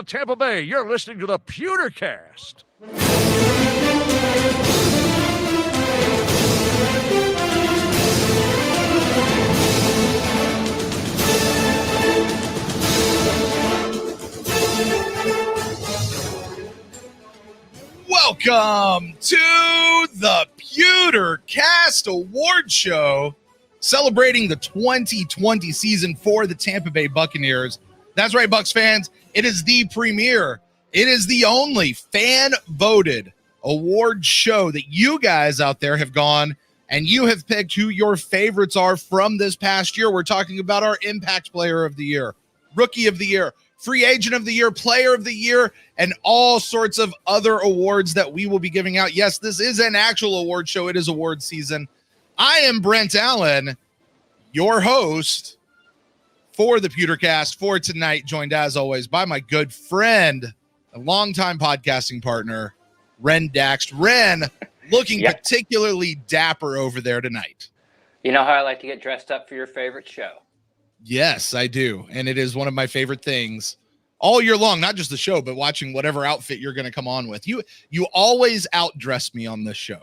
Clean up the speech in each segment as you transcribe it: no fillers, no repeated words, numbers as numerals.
South Tampa Bay. You're listening to the PewterCast. Welcome to the PewterCast Award Show, celebrating the 2020 season for the Tampa Bay Buccaneers. That's right, Bucs fans. It is the premiere. It is the only fan-voted award show that you guys out there have gone and you have picked who your favorites are from this past year. We're talking about our Impact Player of the Year, Rookie of the Year, Free Agent of the Year, Player of the Year, and all sorts of other awards that we will be giving out. Yes, this is an actual award show. It is award season. I am Brent Allen, your host for the PewterCast for tonight, joined as always by my good friend, a longtime podcasting partner, Ren Daxt. Ren, looking particularly dapper over there tonight. You know how I like to get dressed up for your favorite show? Yes, I do. And it is one of my favorite things all year long, not just the show, but watching whatever outfit you're going to come on with. You always outdress me on this show.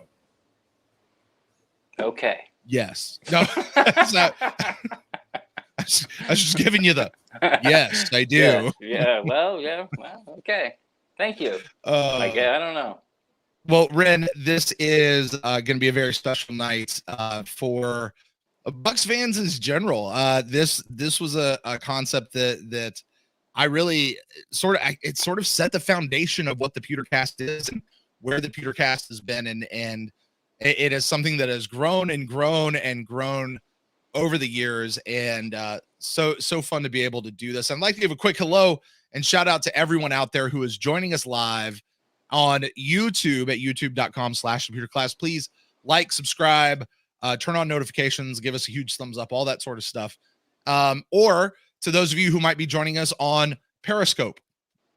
Okay. Yes. No, that's not, I was just giving you the, yes, I do. Yeah. Well, okay. Thank you. I don't know. Well, Ren, this is going to be a very special night for Bucs fans in general. This was a concept that I really sort of set the foundation of what the PewterCast is and where the PewterCast has been, and it is something that has grown and grown and grown over the years, and so fun to be able to do this. I'd like to give a quick hello and shout out to everyone out there who is joining us live on YouTube at youtube.com/PewterCast. Please like, subscribe, turn on notifications, give us a huge thumbs up, all that sort of stuff. Or to those of you who might be joining us on Periscope,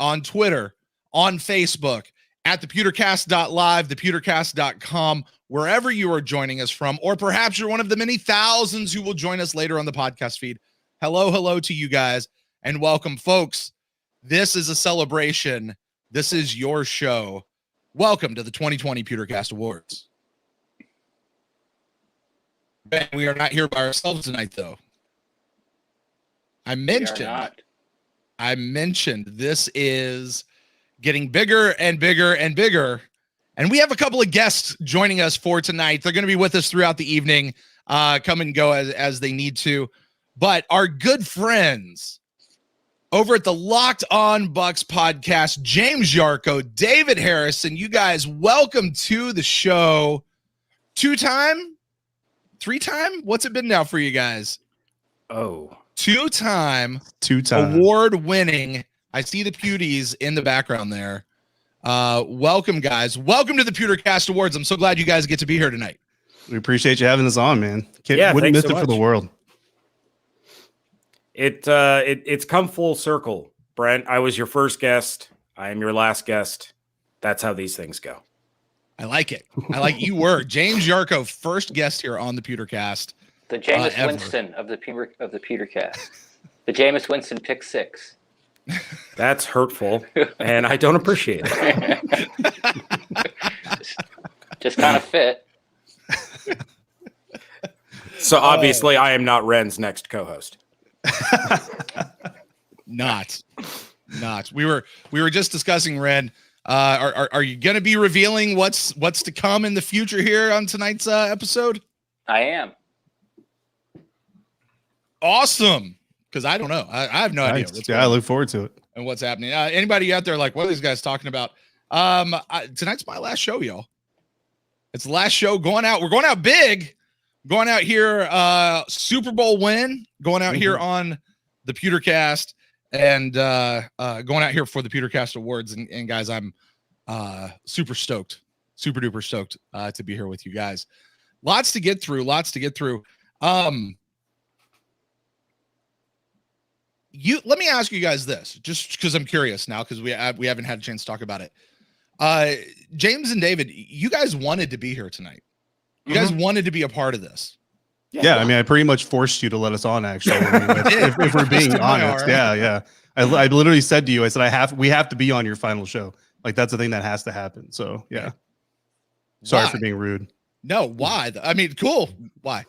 on Twitter, on Facebook, at thepewtercast.live, thepewtercast.com, wherever you are joining us from, or perhaps you're one of the many thousands who will join us later on the podcast feed. Hello to you guys, and welcome, folks. This is a celebration. This is your show. Welcome to the 2020 PewterCast Awards. Ben, we are not here by ourselves tonight, though. I mentioned this is getting bigger and bigger and bigger, and we have a couple of guests joining us for tonight. They're going to be with us throughout the evening, come and go as they need to. But our good friends over at the Locked On Bucs podcast, James Yarko, David Harrison, you guys, welcome to the show. Two-time? What's it been now for you guys? Oh, Two-time award-winning. I see the Pewties in the background there. Welcome, guys. Welcome to the PewterCast Awards. I'm so glad you guys get to be here tonight. we appreciate you having us on, man. Wouldn't miss it for the world. It's come full circle, Brent. I was your first guest. I am your last guest. That's how these things go. I like it. You were James Yarko, first guest here on the PewterCast. The Jameis Winston of the PewterCast. The Jameis Winston pick six. That's hurtful, and I don't appreciate it. just kind of fit. So obviously, I am not Ren's next co-host. Not. We were just discussing, Ren. Are you going to be revealing what's to come in the future here on tonight's episode? I am. Awesome. Because I don't know. I have no idea. I look forward to it. And what's happening. Anybody out there like, what are these guys talking about? Tonight's my last show, y'all. It's the last show going out. We're going out big. Going out here, Super Bowl win. Going out here on the PewterCast. And going out here for the PewterCast Awards. And guys, I'm super stoked. Super duper stoked to be here with you guys. Lots to get through. Let me ask you guys this, just because I'm curious now, because we haven't had a chance to talk about it. James and David, you guys wanted to be here tonight. You guys wanted to be a part of this. Yeah, I mean, I pretty much forced you to let us on, actually. If we're being honest. Yeah. I literally said to you, I said, we have to be on your final show. Like that's the thing that has to happen. So yeah. Sorry for being rude. No, why? I mean, cool. Why?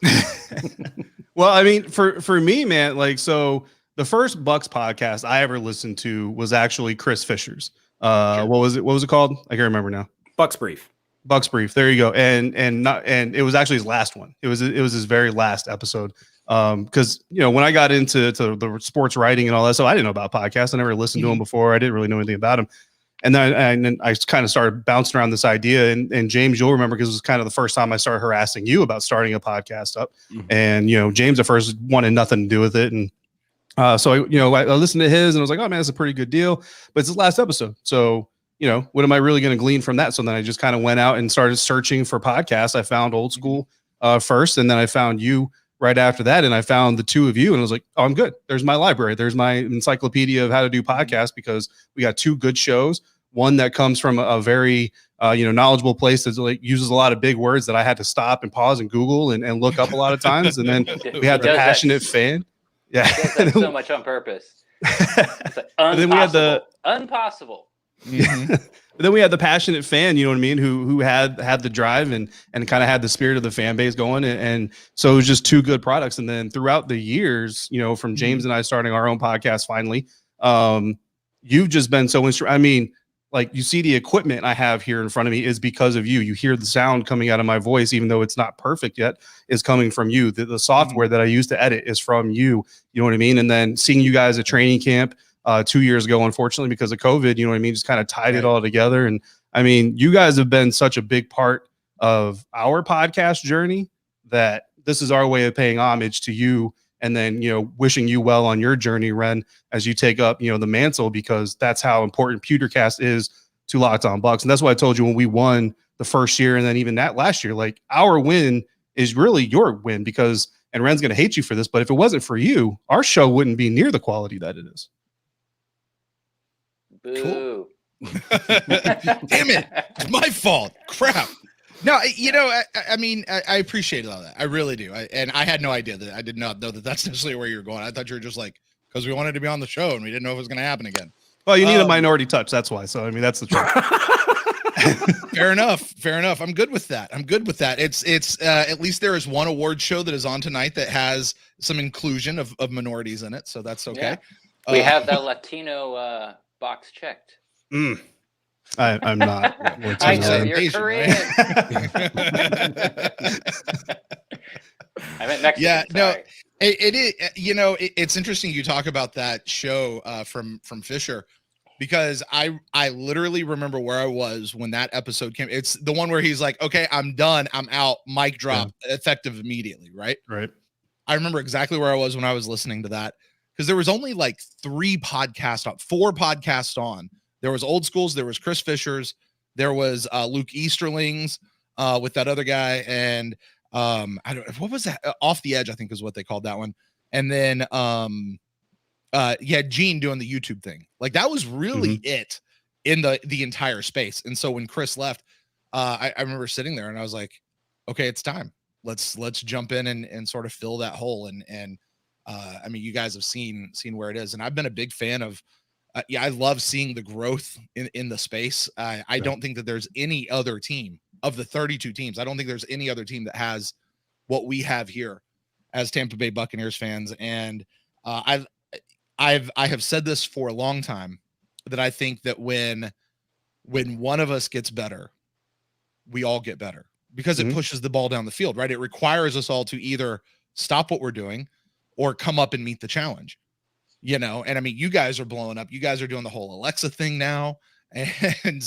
Well, I mean, for me, man, like, so the first Bucs podcast I ever listened to was actually Chris Fisher's. What was it called? I can't remember now. Bucs Brief. Bucs Brief. There you go. And it was actually his last one. It was his very last episode. Because when I got into the sports writing and all that, so I didn't know about podcasts. I never listened to him before. I didn't really know anything about him. And then I kind of started bouncing around this idea. And James, you'll remember, because it was kind of the first time I started harassing you about starting a podcast up. And James at first wanted nothing to do with it. And so I listened to his and I was like, oh man, that's a pretty good deal. But it's his last episode. So what am I really going to glean from that? So then I just kind of went out and started searching for podcasts. I found Old School first, and then I found you right after that. And I found the two of you and I was like, oh, I'm good. There's my library. There's my encyclopedia of how to do podcasts, because we got two good shows. One that comes from a very, knowledgeable place that like uses a lot of big words that I had to stop and pause and Google and look up a lot of times. And then we had the passionate fan. Yeah. He does that so much on purpose. It's like and then we had the impossible. But then we had the passionate fan, you know what I mean, who had the drive and kind of had the spirit of the fan base going. And so it was just two good products. And then throughout the years, from James and I starting our own podcast finally, you've just been so instrumental. I mean, like, you see the equipment I have here in front of me is because of you. You hear the sound coming out of my voice, even though it's not perfect yet, is coming from you. The software that I use to edit is from you. You know what I mean? And then seeing you guys at training camp 2 years ago, unfortunately, because of COVID, you know what I mean? Just kind of tied it all together. And I mean, you guys have been such a big part of our podcast journey that this is our way of paying homage to you. And then, wishing you well on your journey, Ren, as you take up, the mantle, because that's how important PewterCast is to Locked On Bucs. And that's why I told you when we won the first year, and then even that last year, like, our win is really your win, because, and Ren's going to hate you for this, but if it wasn't for you, our show wouldn't be near the quality that it is. Boo. Cool. Damn it. It's my fault. Crap. No, I mean, I appreciate all that. I really do. And I had no idea that. I did not know that that's necessarily where you're going. I thought you were just like, because we wanted to be on the show and we didn't know if it was going to happen again. Well, you need a minority touch. That's why. So, I mean, that's the truth. Fair enough. I'm good with that. It's at least there is one award show that is on tonight that has some inclusion of minorities in it. So that's okay. Yeah. We have the Latino box checked. I'm not. I know you're Korean. I meant Mexican. Yeah, no, it is. It's interesting you talk about that show from Fisher, because I literally remember where I was when that episode came. It's the one where he's like, "Okay, I'm done. I'm out. Mic drop, effective immediately." Right. Right. I remember exactly where I was when I was listening to that, because there was only like 4 podcasts on. There was Old Schools, there was Chris Fisher's, there was Luke Easterling's with that other guy, and what was that? Off the Edge, I think is what they called that one. And then Gene doing the YouTube thing. Like, that was really it in the entire space. And so when Chris left, I remember sitting there and I was like, okay, it's time. Let's jump in and sort of fill that hole. And I mean, you guys have seen where it is, and I've been a big fan of. I love seeing the growth in the space. I don't think that there's any other team of the 32 teams. I don't think there's any other team that has what we have here as Tampa Bay Buccaneers fans. And I have said this for a long time, that I think that when one of us gets better, we all get better, because it pushes the ball down the field, right? It requires us all to either stop what we're doing or come up and meet the challenge. And I mean, you guys are blowing up. You guys are doing the whole Alexa thing now. And,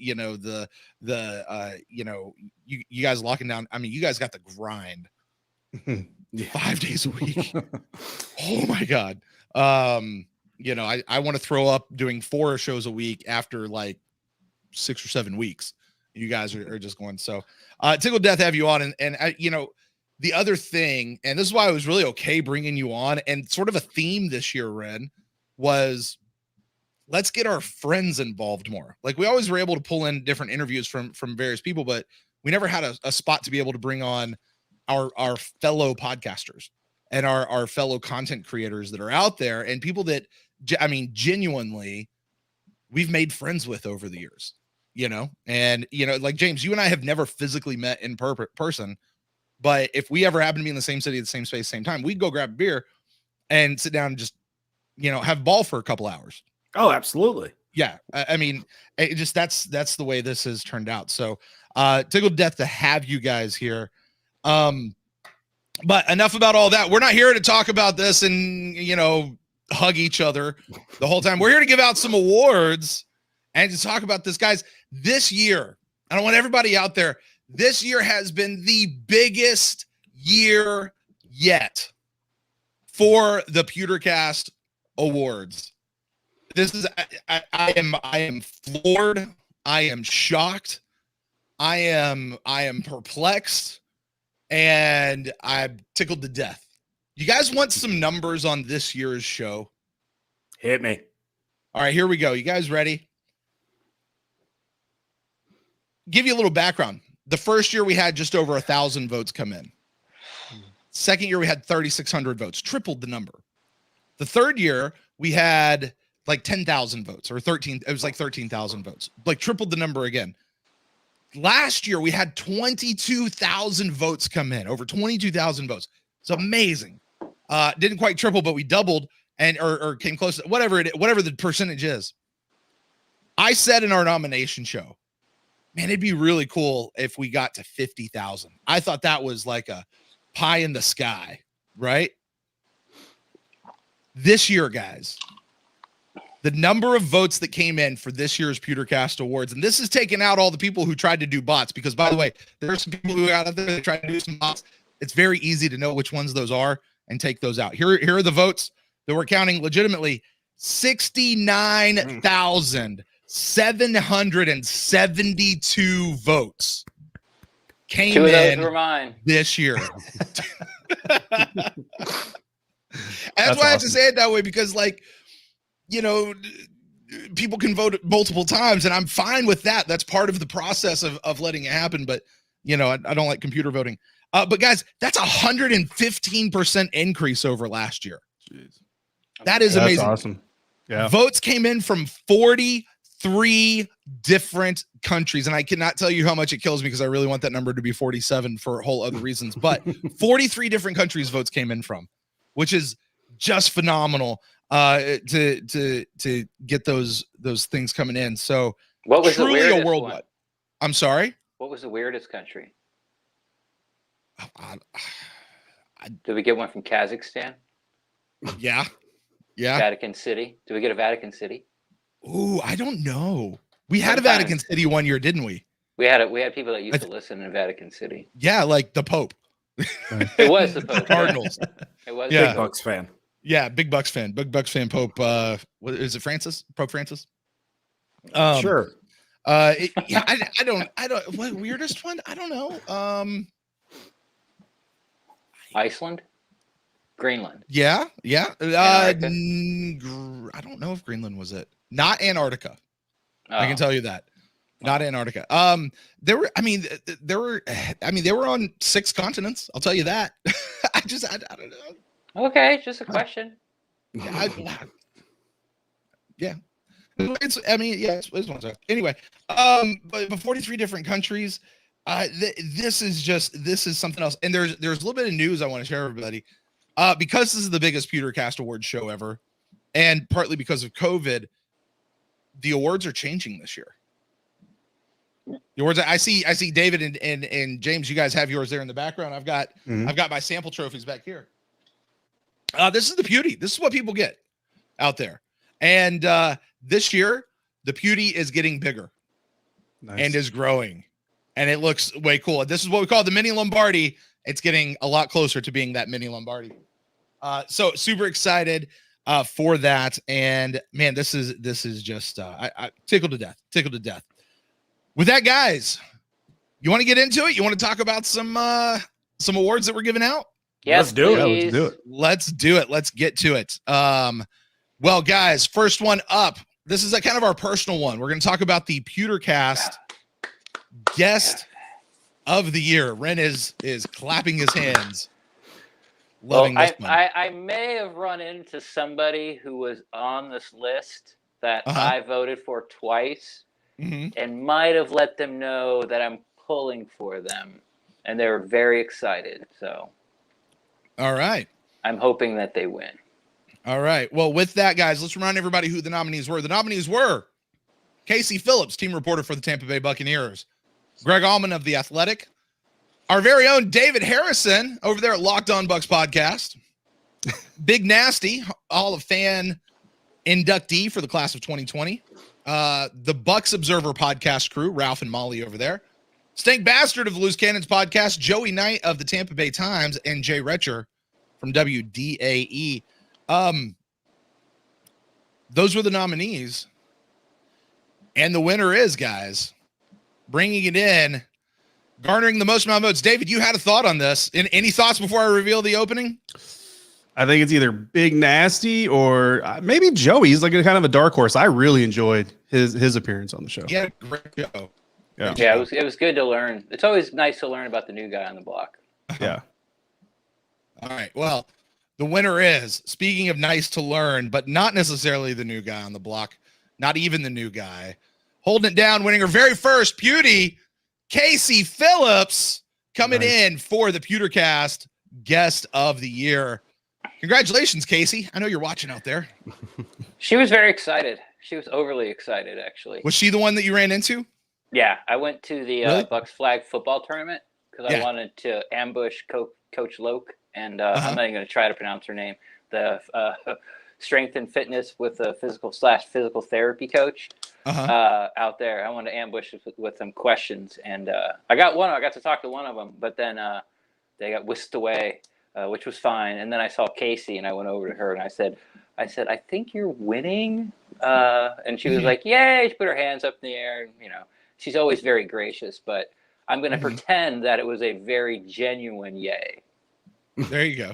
you guys locking down. I mean, you guys got the grind 5 days a week. Oh my God. I want to throw up doing 4 shows a week after like 6 or 7 weeks. You guys are just going. So tickled death to have you on. And I, the other thing, and this is why I was really okay bringing you on, and sort of a theme this year, Ren, was let's get our friends involved more. Like, we always were able to pull in different interviews from various people, but we never had a spot to be able to bring on our fellow podcasters and our fellow content creators that are out there, and people that I mean, genuinely, we've made friends with over the years, and, like James, you and I have never physically met in person, but if we ever happen to be in the same city, the same space, same time, we'd go grab a beer and sit down and just, have ball for a couple hours. Oh, absolutely. Yeah. I mean, it just, that's the way this has turned out. So, tickled to death to have you guys here. But enough about all that. We're not here to talk about this and, hug each other the whole time. We're here to give out some awards and to talk about this, guys. This year, I don't want everybody out there. This year has been the biggest year yet for the PewterCast awards. This is, I am floored. I am shocked. I am perplexed, and I'm tickled to death. You guys want some numbers on this year's show? Hit me. All right, here we go. You guys ready? Give you a little background. The first year we had just over 1,000 votes come in. Second year we had 3,600 votes, tripled the number. The third year we had like 10,000 votes, or 13. It was like 13,000 votes, like tripled the number again. Last year we had 22,000 votes come in, over 22,000 votes. It's amazing. Didn't quite triple, but we doubled or came close to whatever the percentage is. I said in our nomination show, man, it'd be really cool if we got to 50,000. I thought that was like a pie in the sky, right? This year, guys, the number of votes that came in for this year's PewterCast Awards, and this is taking out all the people who tried to do bots, because, by the way, there are some people who got out there that tried to do some bots. It's very easy to know which ones those are and take those out. Here are the votes that we're counting legitimately. 69,772 votes came Two of those in were mine. this year. That's why I have to say it that way, because, like, people can vote multiple times, and I'm fine with that. That's part of the process of letting it happen. But, I don't like computer voting. But guys, that's 115% increase over last year. Jeez. That is amazing. That's awesome. Yeah. Votes came in from 43 different countries. And I cannot tell you how much it kills me, because I really want that number to be 47 for whole other reasons. But 43 different countries votes came in from, which is just phenomenal to get those things coming in. So What was truly the weirdest a worldwide. one? I'm sorry? What was the weirdest country? I Did we get one from Kazakhstan? yeah. Vatican City? Did we get a Vatican City? Ooh, I don't know. We had a Vatican City one year, didn't we? We had people that used to listen in Vatican City. Yeah, like the Pope. It was the Pope. Cardinals. It was. Yeah. Big Bucs fan. Yeah, big Bucs fan. Big Bucs fan. Pope. What is it? Francis? Pope Francis? Sure. I don't. What weirdest one? I don't know. Iceland? Greenland? Yeah. I don't know if Greenland was it. Not Antarctica. I can tell you that. Not Antarctica. They were on 6 continents. I'll tell you that. I don't know. Okay, just a question. Yeah. It's one side. Anyway, but 43 different countries. This is something else. And there's a little bit of news I want to share with everybody. Because this is the biggest PewterCast Awards show ever, and partly because of COVID, the awards are changing this year. The awards, I see David and James, you guys have yours there in the background. I've got my sample trophies back here. This is the Pewtie. This is what people get out there. And this year, the Pewtie is getting bigger. Nice. And is growing. And it looks way cool. This is what we call the mini Lombardi. It's getting a lot closer to being that mini Lombardi. So super excited for that. And man, this is just I tickled to death. With that, guys, you want to get into it? You want to talk about some awards that we're giving out? Yes, let's do please. it. Let's do it. Let's get to it. Well, guys, first one up. This is kind of our personal one. We're going to talk about the PewterCast Guest of the Year. Ren is clapping his hands. Loving well, this one. I may have run into somebody who was on this list that I voted for twice, and might have let them know that I'm pulling for them, and they were very excited. So, all right. I'm hoping that they win. All right. Well, with that, guys, let's remind everybody who the nominees were. The nominees were Casey Phillips, team reporter for the Tampa Bay Buccaneers, Greg Allman of The Athletic, our very own David Harrison over there at Locked On Bucs podcast, Big Nasty, Hall of Fan inductee for the class of 2020, the Bucs Observer podcast crew, Ralph and Molly over there, Stank Bastard of the Loose Cannons podcast, Joey Knight of the Tampa Bay Times, and Jay Retcher from WDAE. Those were the nominees. And the winner is, guys, bringing it in, garnering the most amount of votes. David, you had a thought on this. Any thoughts before I reveal the opening? I think it's either Big Nasty or maybe Joey. He's like a kind of a dark horse. I really enjoyed his appearance on the show. Yeah, great show. Yeah, it was good to learn. It's always nice to learn about the new guy on the block. Yeah. All right. Well, the winner is, speaking of nice to learn, but not necessarily the new guy on the block, not even the new guy, holding it down, winning her very first Pewtie, Casey Phillips, coming in for the PewterCast Guest of the Year. Congratulations, Casey. I know you're watching out there. She was very excited. She was overly excited, actually. Was she the one that you ran into? Yeah, I went to the Really? Bucs flag football tournament because I wanted to ambush Coach Loke, and I'm not even going to try to pronounce her name. The strength and fitness with a physical therapy coach out there. I wanted to ambush with some questions, and I got to talk to one of them, but then they got whisked away, which was fine. And then I saw Casey, and I went over to her, and I said, I think you're winning. And she was like, yay. She put her hands up in the air, and she's always very gracious, but I'm going to pretend that it was a very genuine yay. There you go.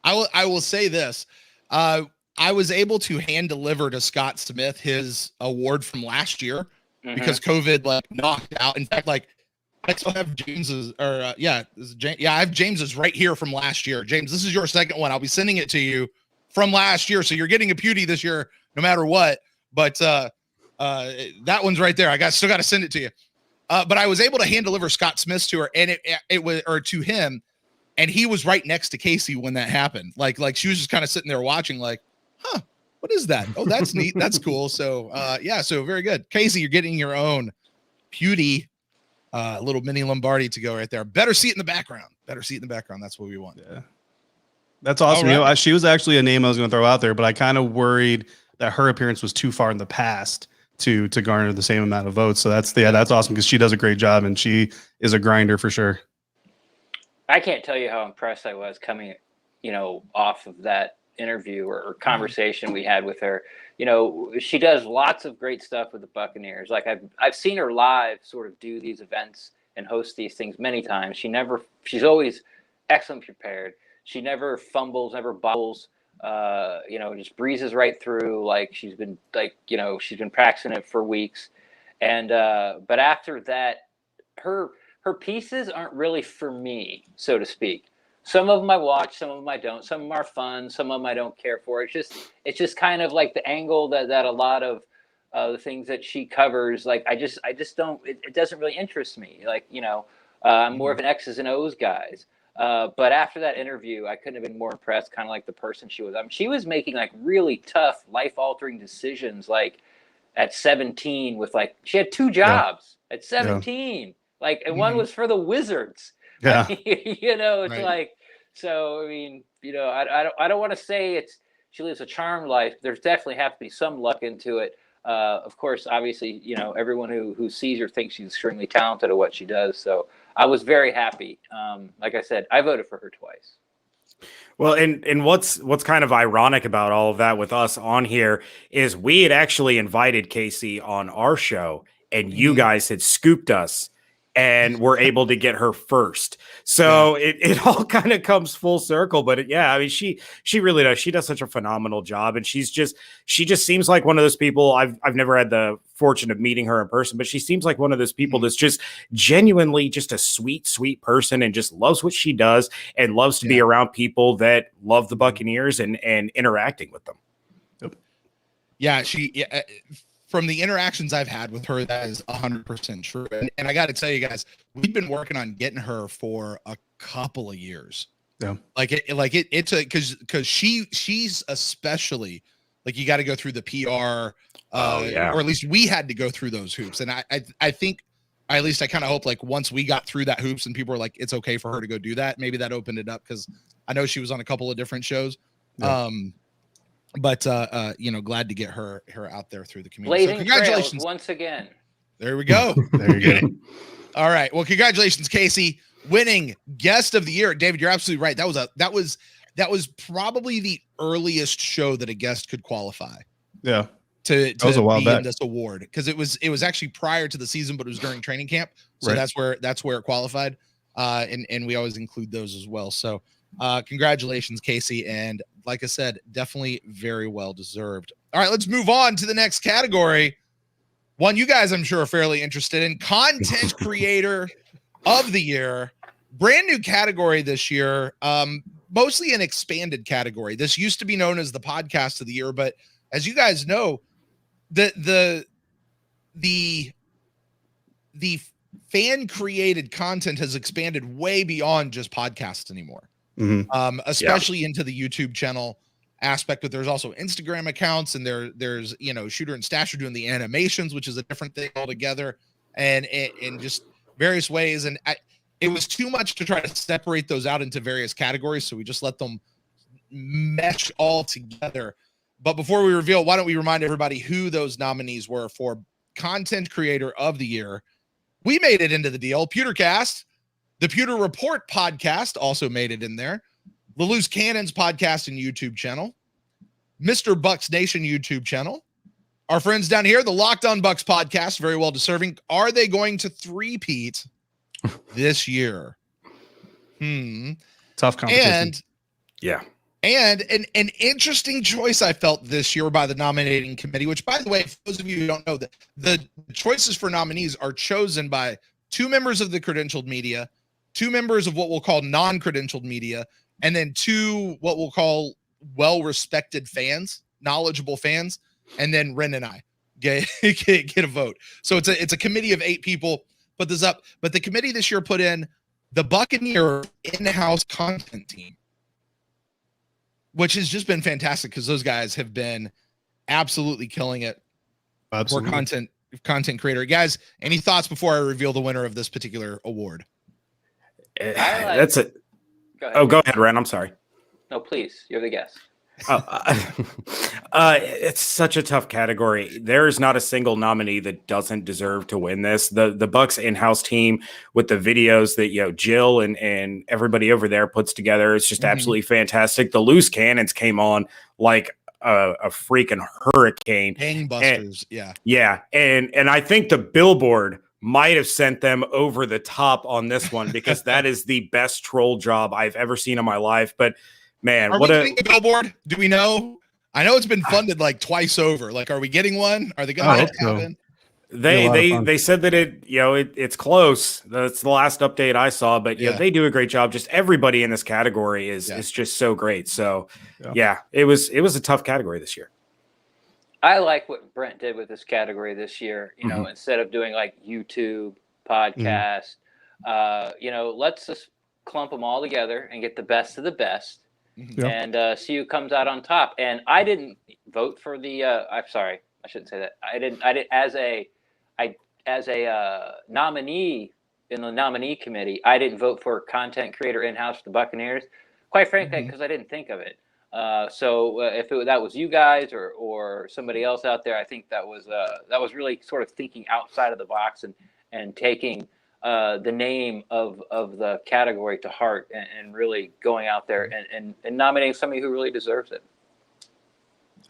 I will say this. I was able to hand deliver to Scott Smith his award from last year because COVID knocked out. In fact, I still have James's I have James's right here from last year. James, this is your second one. I'll be sending it to you from last year. So you're getting a Pewtie this year, no matter what. But that one's right there. Still got to send it to you. But I was able to hand deliver Scott Smith's to her, and it was to him, and he was right next to Casey when that happened. Like she was just kind of sitting there watching, what is that? Oh, that's neat. That's cool. So so very good. Casey, you're getting your own Pewtie, little mini Lombardi to go right there. Better seat in the background. That's what we want. Yeah. That's awesome. Right. She was actually a name I was going to throw out there, but I kind of worried that her appearance was too far in the past to garner the same amount of votes. So that's awesome because she does a great job and she is a grinder for sure. I can't tell you how impressed I was coming, off of that interview or conversation we had with her. She does lots of great stuff with the Buccaneers. Like I've seen her live sort of do these events and host these things many times. She's always excellent prepared. She never fumbles, never bobbles. Just breezes right through. She's been practicing it for weeks. And but after that, her pieces aren't really for me, so to speak. Some of them I watch, some of them I don't. Some of them are fun, some of them I don't care for. It's just kind of like the angle that a lot of the things that she covers. I just don't. It doesn't really interest me. I'm more of an X's and O's guys. But after that interview, I couldn't have been more impressed. Kind of like the person she was. She was making really tough, life-altering decisions. At 17, with she had 2 jobs at 17. And one was for the Wizards. Yeah. It's right. So. I mean, I don't want to say she lives a charmed life. There's definitely have to be some luck into it. Of course, obviously, everyone who sees her thinks she's extremely talented at what she does. So I was very happy. Like I said, I voted for her twice. Well, and what's kind of ironic about all of that with us on here is we had actually invited Casey on our show, and you guys had scooped us and we're able to get her first. So it all kind of comes full circle. But I mean, she really does. She does such a phenomenal job, and she just seems like one of those people. I've never had the fortune of meeting her in person, but she seems like one of those people that's just genuinely just a sweet person and just loves what she does and loves to be around people that love the Buccaneers and interacting with them. Yeah, from the interactions I've had with her, that is 100% true. And I got to tell you guys, we've been working on getting her for a couple of years. Yeah. It's because she's especially like, you got to go through the PR, or at least we had to go through those hoops. And I think, at least I kind of hope, like, once we got through that hoops and people were like, it's okay for her to go do that, maybe that opened it up, because I know she was on a couple of different shows. Yeah. But glad to get her out there through the community. Blazing So congratulations trails once again. There we go. There you go. All right. Well, congratulations, Casey, winning guest of the year. David, you're absolutely right. That was probably the earliest show that a guest could qualify. Yeah. To was a while be back. in this award, because it was actually prior to the season, but it was during training camp. So Right. that's where it qualified. And we always include those as well. So congratulations, Casey. And like I said, definitely very well deserved. All right, let's move on to the next category. One you guys, I'm sure, are fairly interested in: content creator of the year. Brand new category this year. Mostly an expanded category. This used to be known as the podcast of the year, but as you guys know, the fan created content has expanded way beyond just podcasts anymore. Especially into the YouTube channel aspect, but there's also Instagram accounts, and there's Shooter and Stash are doing the animations, which is a different thing altogether, and in just various ways. And it was too much to try to separate those out into various categories, so we just let them mesh all together. But before we reveal, why don't we remind everybody who those nominees were for content creator of the year? We made it into the deal. PewterCast, the Pewter Report podcast also made it in there. The Loose Cannons podcast and YouTube channel. Mr. Bucs Nation YouTube channel. Our friends down here, the Locked On Bucs podcast, very well deserving. Are they going to three-peat this year? Tough competition. And an interesting choice I felt this year by the nominating committee, which, by the way, for those of you who don't know, the choices for nominees are chosen by 2 members of the credentialed media, 2 members of what we'll call non-credentialed media, and then 2 what we'll call well-respected fans, knowledgeable fans, and then Ren and I get a vote. So it's a committee of 8 people put this up, but the committee this year put in the Buccaneer in-house content team, which has just been fantastic because those guys have been absolutely killing it for content creator. Guys, any thoughts before I reveal the winner of this particular award? That's it. Go ahead, Ren. I'm sorry. No, please. You're the guest. It's such a tough category. There is not a single nominee that doesn't deserve to win this. The Bucs in-house team with the videos that Jill and everybody over there puts together, it's just absolutely fantastic. The Loose Cannons came on like a freaking hurricane. Gangbusters, yeah. And I think the Billboard might have sent them over the top on this one, because that is the best troll job I've ever seen in my life. But man, are we getting a billboard? Do we know? I know it's been funded like twice over. Like, are we getting one? Are they going to make it happen? They said that it's close. That's the last update I saw, but they do a great job. Just everybody in this category is just so great. So it was a tough category this year. I like what Brent did with this category this year. Instead of doing like YouTube podcast, let's just clump them all together and get the best of the best. And see who comes out on top. And I didn't vote for the. I'm sorry, I shouldn't say that. I didn't as a nominee in the nominee committee. I didn't vote for content creator in-house for the Buccaneers. Quite frankly, because I didn't think of it. So if that was you guys or somebody else out there, I think that was really sort of thinking outside of the box and taking the name of the category to heart and really going out there and nominating somebody who really deserves it.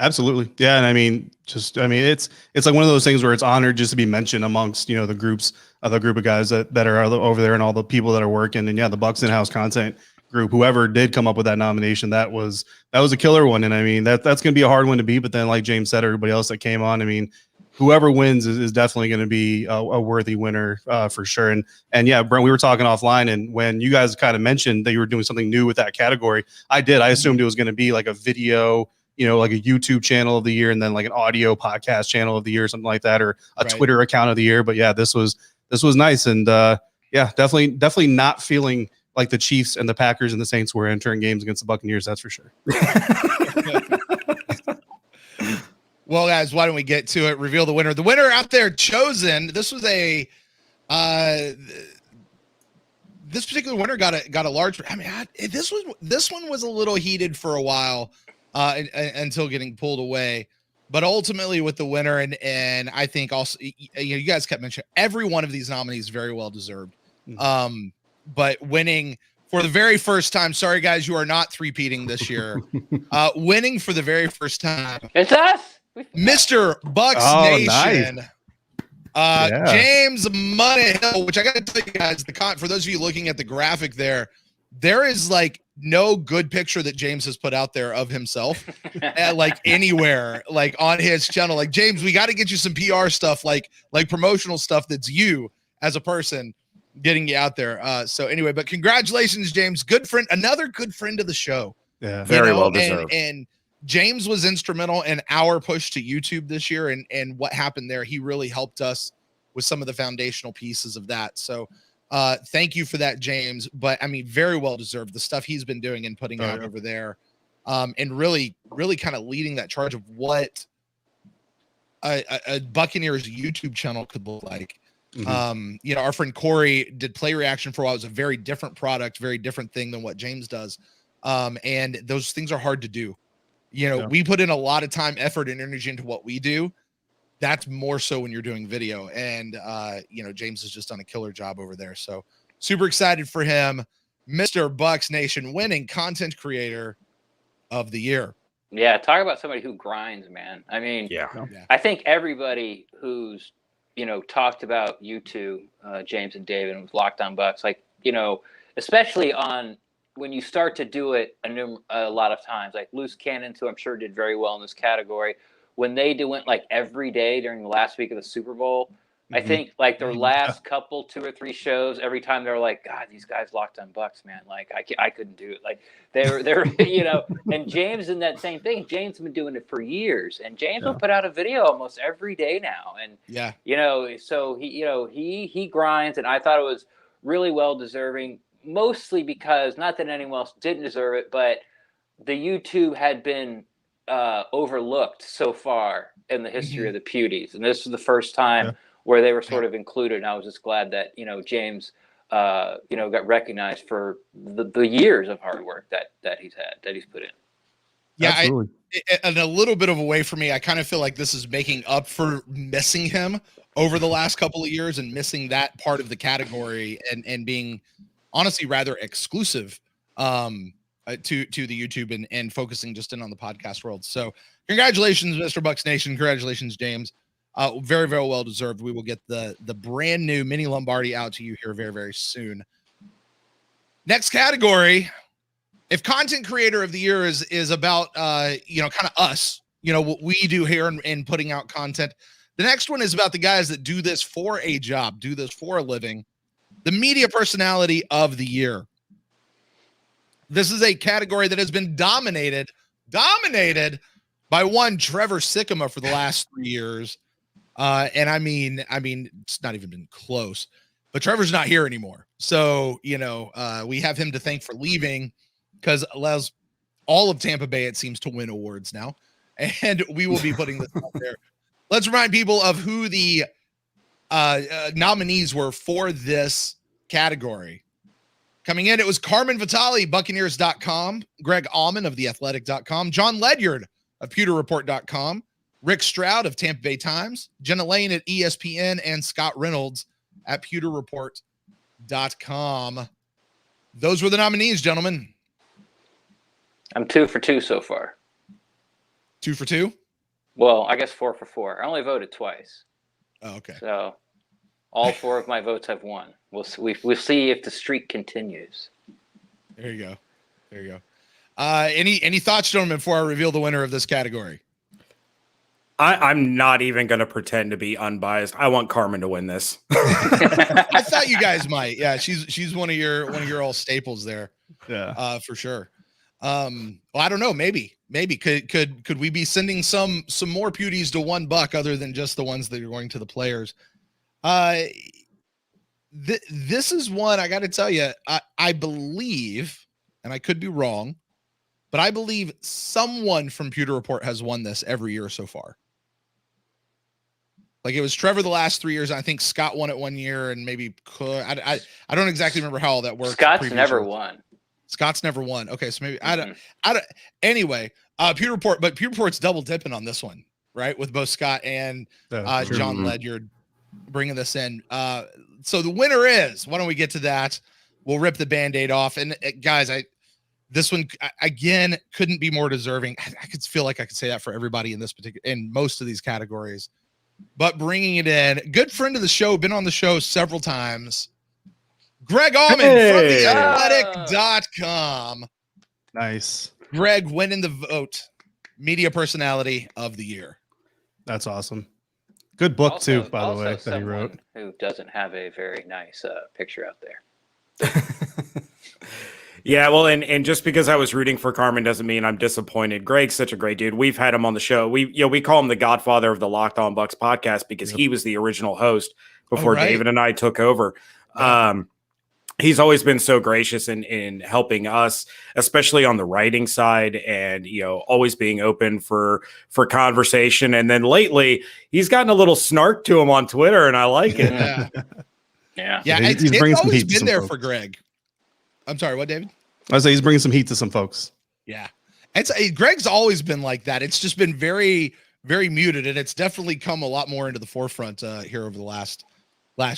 Absolutely. Yeah. And I mean, it's like one of those things where it's honored just to be mentioned amongst, the group of guys that are over there and all the people that are working. And yeah, the Bucs in-house content group, whoever did come up with that nomination, that was a killer one. And I mean, that's going to be a hard one to beat, but then like James said, everybody else that came on, I mean, whoever wins is definitely going to be a worthy winner for sure. And yeah, Brent, we were talking offline, and when you guys kind of mentioned that you were doing something new with that category, I assumed it was going to be like a video, like a YouTube channel of the year, and then like an audio podcast channel of the year, or something like that, or a Twitter account of the year. But yeah, this was nice. And yeah, definitely not feeling like the Chiefs and the Packers and the Saints were entering games against the Buccaneers. That's for sure. Well, guys, why don't we get to it? Reveal the winner. The winner out there chosen. This was this particular winner got a large. I mean, this one was a little heated for a while until getting pulled away, but ultimately with the winner, and I think also you guys kept mentioning every one of these nominees very well deserved. But winning for the very first time. Sorry, guys, you are not three-peating this year. Winning for the very first time. It's us. Mr. Bucs Nation, nice. James Moneyhill, which I got to tell you guys, for those of you looking at the graphic there is like no good picture that James has put out there of himself like anywhere, like on his channel. Like, James, we got to get you some PR stuff, like promotional stuff that's you as a person getting you out there. So anyway, but congratulations, James. Good friend, another good friend of the show. Yeah, very well deserved. And James was instrumental in our push to YouTube this year, and what happened there. He really helped us with some of the foundational pieces of that. So thank you for that, James. But I mean, very well deserved, the stuff he's been doing and putting out over there, and really kind of leading that charge of what a Buccaneers YouTube channel could look like. Our friend Corey did play reaction for a while. It was a very different product, very different thing than what James does. And those things are hard to do. We put in a lot of time, effort, and energy into what we do. That's more so when you're doing video. And, James has just done a killer job over there. So super excited for him. Mr. Bucs Nation winning content creator of the year. Yeah. Talk about somebody who grinds, man. I mean, I think everybody who's, talked about you two, James and David, and was Locked On Bucs, like, especially on when you start to do it a lot of times, like Loose Cannon, who I'm sure did very well in this category, when they went like every day during the last week of the Super Bowl, I think like their last couple 2 or 3 shows, every time they're like, God, these guys Locked On Bucs, man, like I couldn't do it. Like they're and James in that same thing. James has been doing it for years, and James will put out a video almost every day now, and so he grinds, and I thought it was really well deserving. Mostly because, not that anyone else didn't deserve it, but the YouTube had been overlooked so far in the history of the Pewties. And this was the first time where they were sort of included. And I was just glad that, James, got recognized for the years of hard work that he's put in. Yeah, and a little bit of a way for me, I kind of feel like this is making up for missing him over the last couple of years and missing that part of the category and being honestly rather exclusive to the YouTube and focusing just in on the podcast world. So congratulations, Mr. Bucs Nation. Congratulations, James. Very, very well deserved. We will get the brand new mini Lombardi out to you here very, very soon. Next category. If content creator of the year is about, kind of us, what we do here in putting out content. The next one is about the guys that do this for a job, do this for a living. The media personality of the year. This is a category that has been dominated by one Trevor Sikkema for the last 3 years. And I mean, it's not even been close, but Trevor's not here anymore. So, we have him to thank for leaving because it allows all of Tampa Bay, it seems, to win awards now. And we will be putting this out there. Let's remind people of who the nominees were for this category. Coming in, it was Carmen Vitale, Buccaneers.com, Greg Allman of TheAthletic.com, John Ledyard of PewterReport.com, Rick Stroud of Tampa Bay Times, Jenna Lane at ESPN, and Scott Reynolds at PewterReport.com. Those were the nominees, gentlemen. I'm 2 for 2 so far. 2 for 2? Well, I guess 4 for 4. I only voted twice. Oh, okay. So all 4 of my votes have won. We'll see if the streak continues. There you go. Any thoughts, gentlemen, before I reveal the winner of this category? I'm not even going to pretend to be unbiased. I want Carmen to win this. I thought you guys might. Yeah, she's one of your all staples there. Yeah. For sure. Well, I don't know. Maybe could we be sending some more Pewties to one Buck other than just the ones that are going to the players? This is one I got to tell you. I believe, and I could be wrong, but I believe someone from Pewter Report has won this every year so far. Like it was Trevor the last 3 years. I think Scott won it 1 year, and maybe I don't exactly remember how all that worked. Scott's never won. Scott's never won. Okay, so maybe I don't. Anyway, Pewter Report, but Pewter Report's double dipping on this one, right? With both Scott and John Ledyard bringing this in. So the winner is. Why don't we get to that? We'll rip the Band-Aid off. And guys, this one again couldn't be more deserving. I could feel like I could say that for everybody in most of these categories. But bringing it in, good friend of the show, been on the show several times. Greg Allman from theathletic.com. Nice. Greg winning the vote, media personality of the year. That's awesome. Good book too, by the way, that he wrote. Who doesn't have a very nice picture out there. Yeah, well, and just because I was rooting for Carmen doesn't mean I'm disappointed. Greg's such a great dude. We've had him on the show. We call him the godfather of the Locked On Bucs podcast because he was the original host before David and I took over. He's always been so gracious in helping us, especially on the writing side, and always being open for conversation. And then lately, he's gotten a little snark to him on Twitter, and I like it. Yeah. He's bringing some heat. It's been there for Greg. I'm sorry, what, David? I say he's bringing some heat to some folks. Yeah, Greg's always been like that. It's just been very, very muted, and it's definitely come a lot more into the forefront here over the last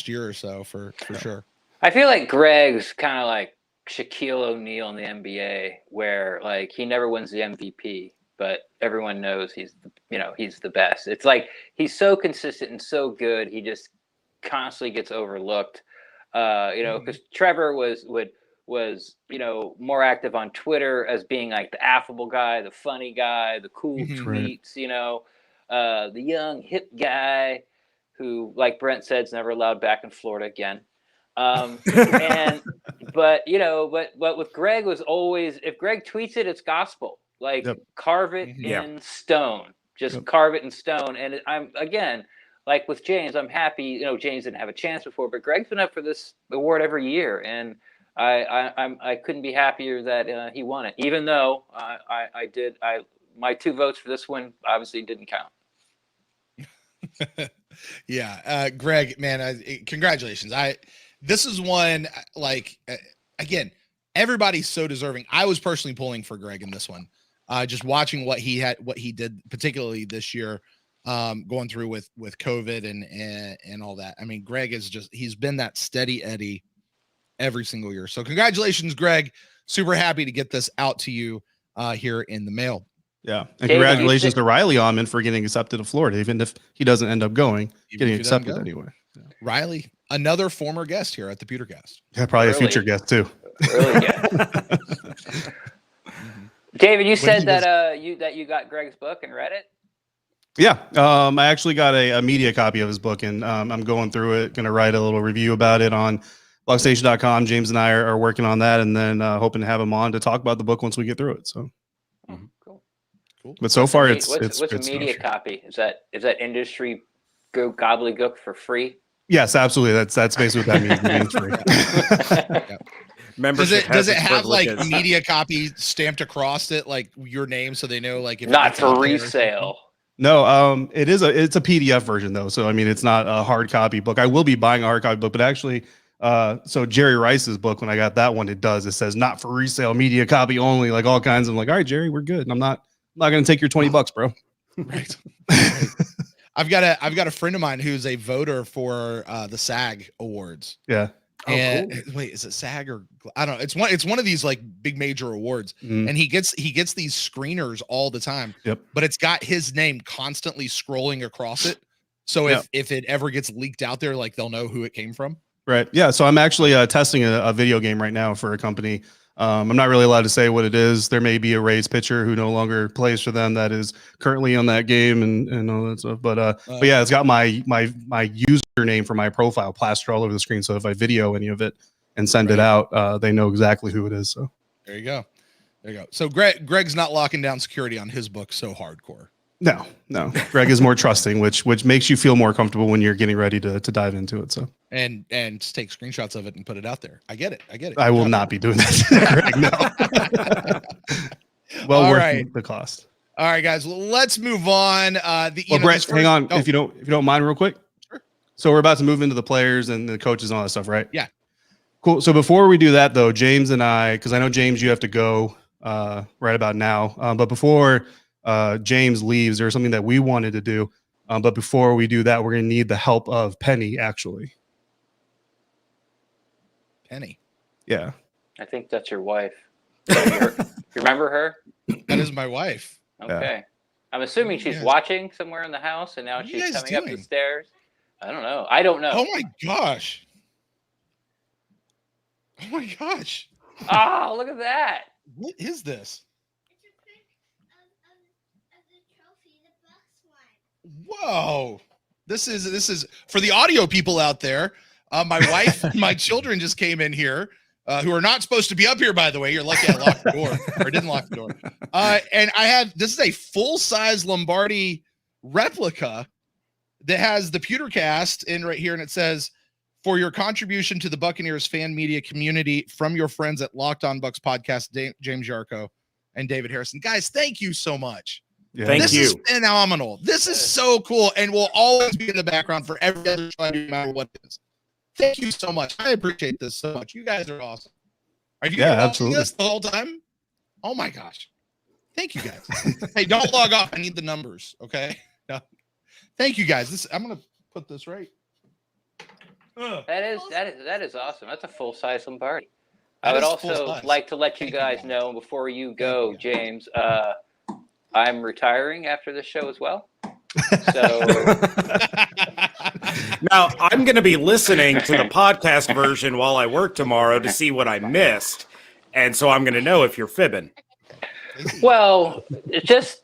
year or so, for sure. I feel like Greg's kind of like Shaquille O'Neal in the NBA, where like he never wins the MVP, but everyone knows he's the best. It's like he's so consistent and so good, he just constantly gets overlooked. Because Trevor was more active on Twitter as being like the affable guy, the funny guy, the cool tweets, the young hip guy who, like Brent said, is never allowed back in Florida again. But with Greg was always, if Greg tweets it, it's gospel. Like carve it in stone. Just carve it in stone. And I'm again, like with James, I'm happy. James didn't have a chance before, but Greg's been up for this award every year, and I couldn't be happier that he won it. Even though my 2 votes for this one obviously didn't count. Yeah, Greg, man, congratulations. This is one, again, everybody's so deserving. I was personally pulling for Greg in this one. Just watching what he did, particularly this year, going through with COVID and all that. I mean, Greg he's been that steady Eddie every single year. So congratulations, Greg. Super happy to get this out to you here in the mail. Yeah. And congratulations to Riley Allman for getting accepted to Florida, even if he doesn't end up going, getting accepted anyway. Yeah. Riley, another former guest here at the PewterCast. Yeah, probably a future guest too. Really guest. David, you said that you got Greg's book and read it? Yeah. I actually got a media copy of his book, and I'm going through it, going to write a little review about it on BucsNation.com. James and I are working on that, and then hoping to have him on to talk about the book once we get through it. So cool. But so far, it's a media copy? Is that industry gobbledygook for free? Yes, absolutely. That's basically what that means. It means free. Yeah. Does it have like media copy stamped across it, like your name, so they know like if not for resale? No, it's a PDF version though, so I mean it's not a hard copy book. I will be buying a hard copy book, but actually, so Jerry Rice's book, when I got that one, it says not for resale, media copy only, like all kinds. I'm like, all right, Jerry, we're good. I'm not going to take your $20, bro. Right. I've got a friend of mine who's a voter for the SAG awards. Yeah. And cool. wait, is it SAG or I don't know? It's one of these like big major awards, Mm. and he gets these screeners all the time. Yep. But it's got his name constantly scrolling across it. So if it ever gets leaked out there, like they'll know who it came from. Right. Yeah. So I'm actually testing a video game right now for a company. I'm not really allowed to say what it is. There may be a Rays pitcher who no longer plays for them that is currently on that game and all that stuff. But yeah, it's got my username for my profile plastered all over the screen. So if I video any of it and send it out, they know exactly who it is. So there you go. So Greg's not locking down security on his book so hardcore. No. Greg is more trusting, which makes you feel more comfortable when you're getting ready to dive into it. So and just take screenshots of it and put it out there. I get it. I will not be doing that, Greg. No. Well, worth the cost. All right, guys. Well, let's move on. Brent, hang on, if you don't mind, real quick. Sure. So we're about to move into the players and the coaches and all that stuff, right? Yeah. Cool. So before we do that, though, James and I, because I know James, you have to go right about now. But before James leaves, there's something that we wanted to do. But before we do that, we're going to need the help of Penny, actually. Penny. Yeah. I think that's your wife. You remember her? That is my wife. Okay. Yeah. I'm assuming she's Yes. watching somewhere in the house, and now What are you she's guys coming up doing? the stairs. I don't know. I don't know. Oh my gosh. Oh my gosh. Oh, look at that. What is this? Whoa. This is for the audio people out there. My wife and my children just came in here, who are not supposed to be up here, by the way. You're lucky I locked the door or didn't lock the door. And this is a full-size Lombardi replica that has the PewterCast in right here, and it says, "For your contribution to the Buccaneers fan media community from your friends at Locked On Bucs podcast, James Yarko and David Harrison." Guys, thank you so much. Yeah. Thank you. This is phenomenal. This is so cool, and will always be in the background for every other show I do, no matter what it is. Thank you so much. I appreciate this so much. You guys are awesome. Are you guys watching absolutely. this the whole time? Oh my gosh. Thank you guys. Hey, don't log off. I need the numbers. Okay. No. Thank you guys. I'm gonna put this right. That is awesome. That's a full size Lombardi. That I would is also full-size. like to let you Thank you, guys Bob. know before you go, Thank you. James. I'm retiring after the show as well. So Now I'm going to be listening to the podcast version while I work tomorrow to see what I missed, and so I'm going to know if you're fibbing. well, just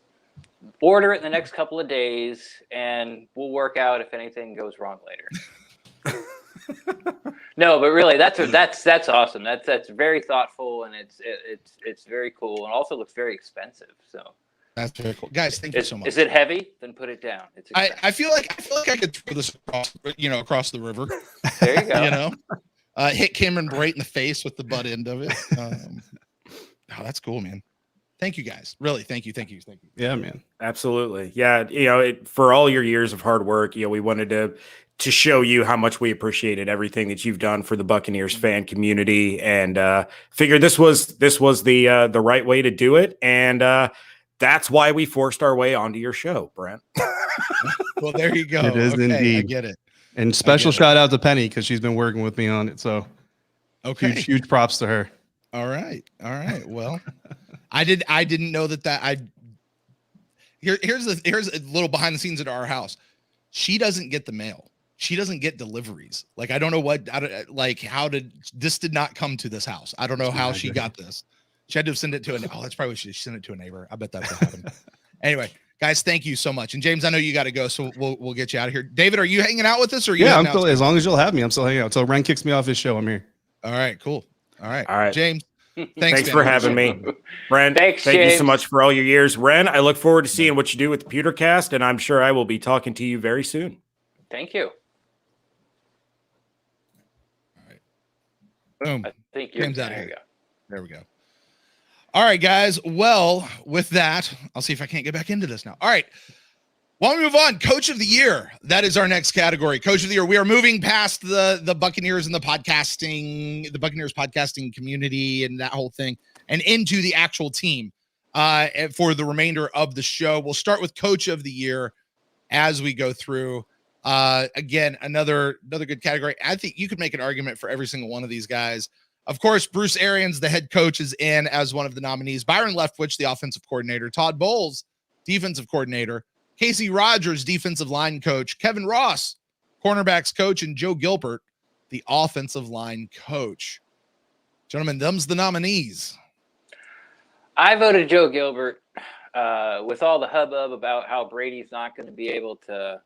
order it in the next couple of days, and we'll work out if anything goes wrong later. No, but really, that's awesome. That's very thoughtful, and it's very cool, and also looks very expensive. So That's very cool. Guys, thank you so much. is it heavy? Then put it down. It's expensive. I feel like I could throw this across the river. There you go. You know, hit Cameron right in the face with the butt end of it. Oh, that's cool, man. Thank you guys. Really, thank you. Yeah, man. Absolutely. Yeah. For all your years of hard work, we wanted to show you how much we appreciated everything that you've done for the Buccaneers fan community, and figured this was the right way to do it. And that's why we forced our way onto your show, Brent. Well, there you go. It is Okay, I indeed. get it. And special get it. shout out to Penny because she's been working with me on it. So Okay. huge props to her. All right. Well, I didn't know that. Here's a little behind the scenes at our house. She doesn't get the mail. She doesn't get deliveries. Like, I don't know this did not come to this house. I don't know how she got this. She had to send it to that's probably she sent it to a neighbor. I bet that's what happened. Anyway, guys, thank you so much. And James, I know you got to go, so we'll get you out of here. David, are you hanging out with us, or are you? Yeah, I'm heading out? still, as long as you'll have me, I'm still hanging out. Until Ren kicks me off his show, I'm here. All right, cool. All right, All right. James. Thanks man. for having me, Brent. Thanks, thank you so James. much for all your years, Ren. I look forward to seeing what you do with the PewterCast, and I'm sure I will be talking to you very soon. Thank you. Boom. I think you're James out there. here. You go. There we go. All right, guys. Well, with that, I'll see if I can't get back into this now. All right. While we move on, Coach of the Year. That is our next category. Coach of the Year. We are moving past the Buccaneers and the Buccaneers podcasting community and that whole thing, and into the actual team for the remainder of the show. We'll start with Coach of the Year as we go through. Again, another good category. I think you could make an argument for every single one of these guys. Of course, Bruce Arians, the head coach, is in as one of the nominees. Byron Leftwich, the offensive coordinator. Todd Bowles, defensive coordinator. Casey Rogers, defensive line coach. Kevin Ross, cornerbacks coach. And Joe Gilbert, the offensive line coach. Gentlemen, them's the nominees. I voted Joe Gilbert with all the hubbub about how Brady's not going to be able to,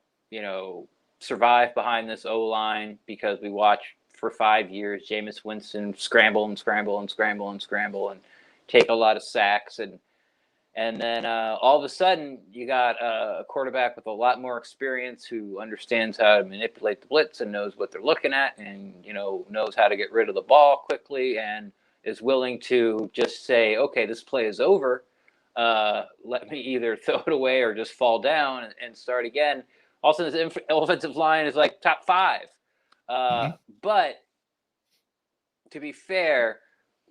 survive behind this O-line because we watched for 5 years Jameis Winston scramble and take a lot of sacks. And then all of a sudden you got a quarterback with a lot more experience who understands how to manipulate the blitz and knows what they're looking at and, knows how to get rid of the ball quickly and is willing to just say, okay, this play is over. Let me either throw it away or just fall down and start again. Also, this offensive line is like top 5. But to be fair,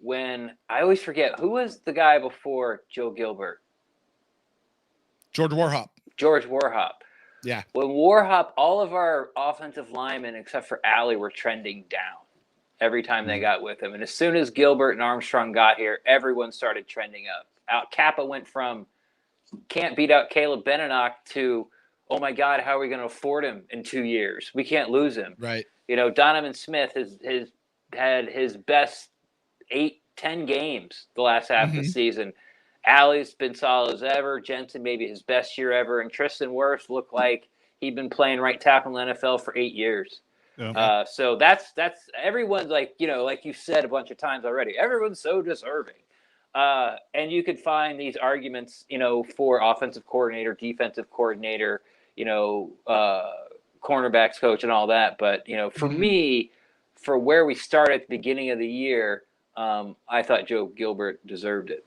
when I always forget who was the guy before Joe Gilbert. George Warhop. Yeah. When Warhop, all of our offensive linemen except for Allie were trending down every time they got with him. And as soon as Gilbert and Armstrong got here, everyone started trending up. Kappa went from can't beat out Caleb Benenoch to, oh my God, how are we going to afford him in 2 years? We can't lose him. Right. Donovan Smith has had his best 8-10 games the last half of the season. Allie's been solid as ever. Jensen maybe his best year ever. And Tristan Wirfs looked like he'd been playing right tackle in the NFL for 8 years. Yeah. So that's everyone's like you said a bunch of times already, everyone's so deserving. And you could find these arguments, for offensive coordinator, defensive coordinator, cornerbacks coach and all that. But, for me, for where we started at the beginning of the year, I thought Joe Gilbert deserved it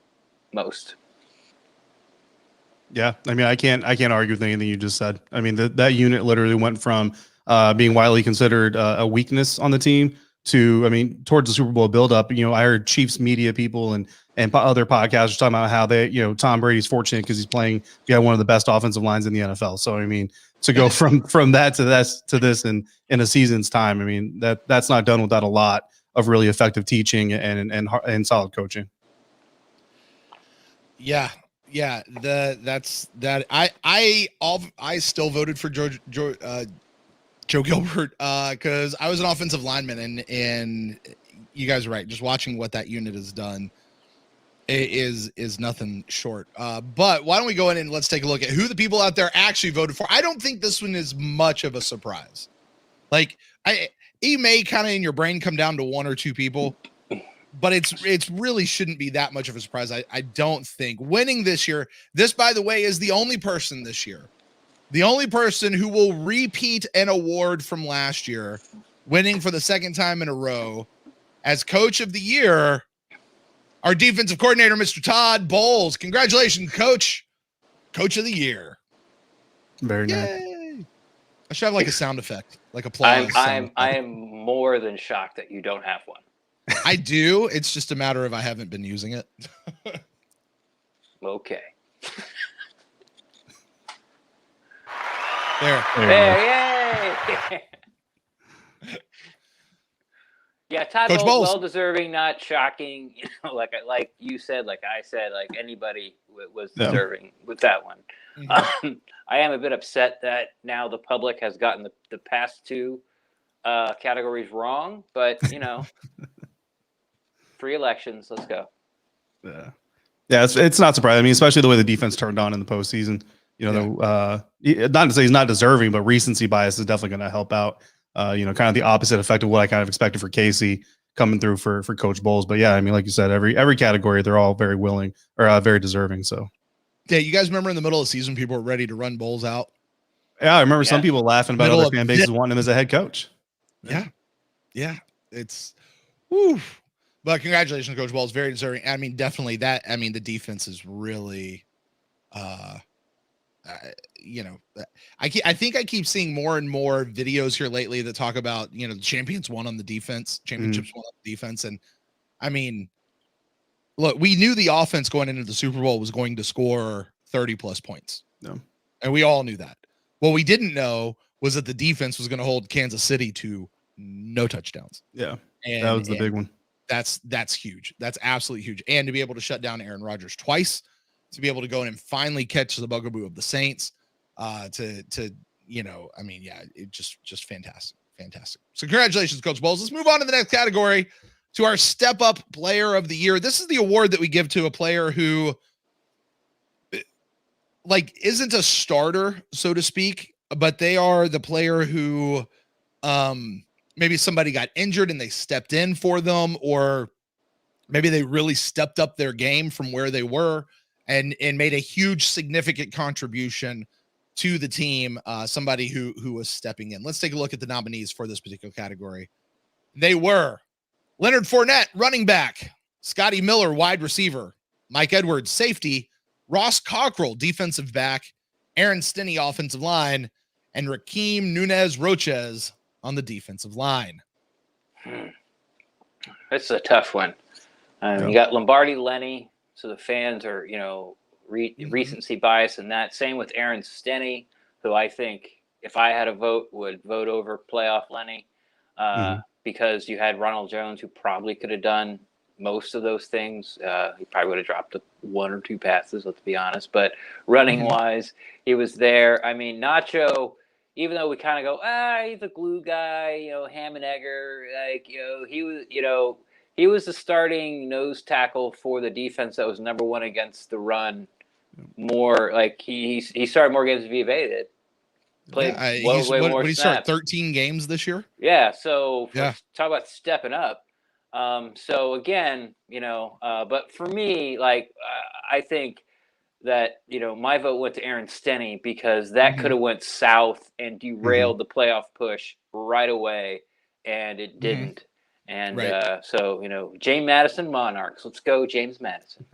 most. Yeah. I mean, I can't argue with anything you just said. I mean, that unit literally went from being widely considered a weakness on the team to, towards the Super Bowl buildup. I heard Chiefs media people and other podcasters talking about how they, Tom Brady's fortunate because he's playing one of the best offensive lines in the NFL. So, to go from that to this in a season's time, that's not done without a lot of really effective teaching and solid coaching. Yeah. Yeah. That's that. I still voted for Joe Gilbert because I was an offensive lineman and you guys are right. Just watching what that unit has done is nothing short. But why don't we go in and let's take a look at who the people out there actually voted for. I don't think this one is much of a surprise. Like it may kind of in your brain come down to one or two people, but it's really shouldn't be that much of a surprise. I don't think winning this year. This, by the way, is the only person this year. The only person who will repeat an award from last year, winning for the second time in a row as coach of the year, our defensive coordinator, Mr. Todd Bowles. Congratulations, coach. Coach of the year. Very nice. Yay. I should have like a sound effect, like applause. I am more than shocked that you don't have one. I do. It's just a matter of I haven't been using it. Okay. There. Yay! Yeah, Todd Bowles, well deserving, not shocking. Like you said, like I said, like anybody was deserving with that one. I am a bit upset that now the public has gotten the past two categories wrong, but free elections, let's go. Yeah, it's not surprising. Especially the way the defense turned on in the postseason. Not to say he's not deserving, but recency bias is definitely going to help out. Kind of the opposite effect of what I kind of expected for Casey coming through for Coach Bowles. But yeah, like you said, every category, they're all very willing or very deserving. So yeah, you guys remember in the middle of the season, people were ready to run Bowles out. Yeah, I remember some people laughing about other fan bases wanting him as a head coach. Yeah, it's woo. But congratulations, Coach Bowles, very deserving. Definitely that. The defense is really, I think I keep seeing more and more videos here lately that talk about, the championships won on the defense. And look, we knew the offense going into the Super Bowl was going to score 30 plus points. No. And we all knew that. What we didn't know was that the defense was going to hold Kansas City to no touchdowns. Yeah, And that was the big one. That's huge. That's absolutely huge. And to be able to shut down Aaron Rodgers twice, to be able to go in and finally catch the bugaboo of the Saints, it just fantastic. Fantastic. So congratulations, Coach Bowles. Let's move on to the next category, to our step up player of the year. This is the award that we give to a player who isn't a starter, so to speak, but they are the player who maybe somebody got injured and they stepped in for them, or maybe they really stepped up their game from where they were and made a huge significant contribution to the team, somebody who was stepping in. Let's take a look at the nominees for this particular category. They were Leonard Fournette, running back; Scotty Miller, wide receiver; Mike Edwards, safety; Ross Cockrell, defensive back; Aaron Stinney, offensive line; and Rakeem Nunez Roches on the defensive line. It's a tough one. You got Lombardi, Lenny, so the fans are, recency bias and that. Same with Aaron Stinney, who I think, if I had a vote, would vote over playoff Lenny, because you had Ronald Jones, who probably could have done most of those things. He probably would have dropped one or two passes, let's be honest. But running-wise, he was there. I mean, Nacho, even though we kind of go, he's a glue guy, ham and egger, he was the starting nose tackle for the defense that was number one against the run. More like he started more games than Vita did. Played way more. Would he start 13 games this year? Yeah. So talk about stepping up. So again, but for me, I think that, my vote went to Aaron Stinney, because that could have went south and derailed the playoff push right away, and it didn't. And so, James Madison Monarchs. Let's go, James Madison.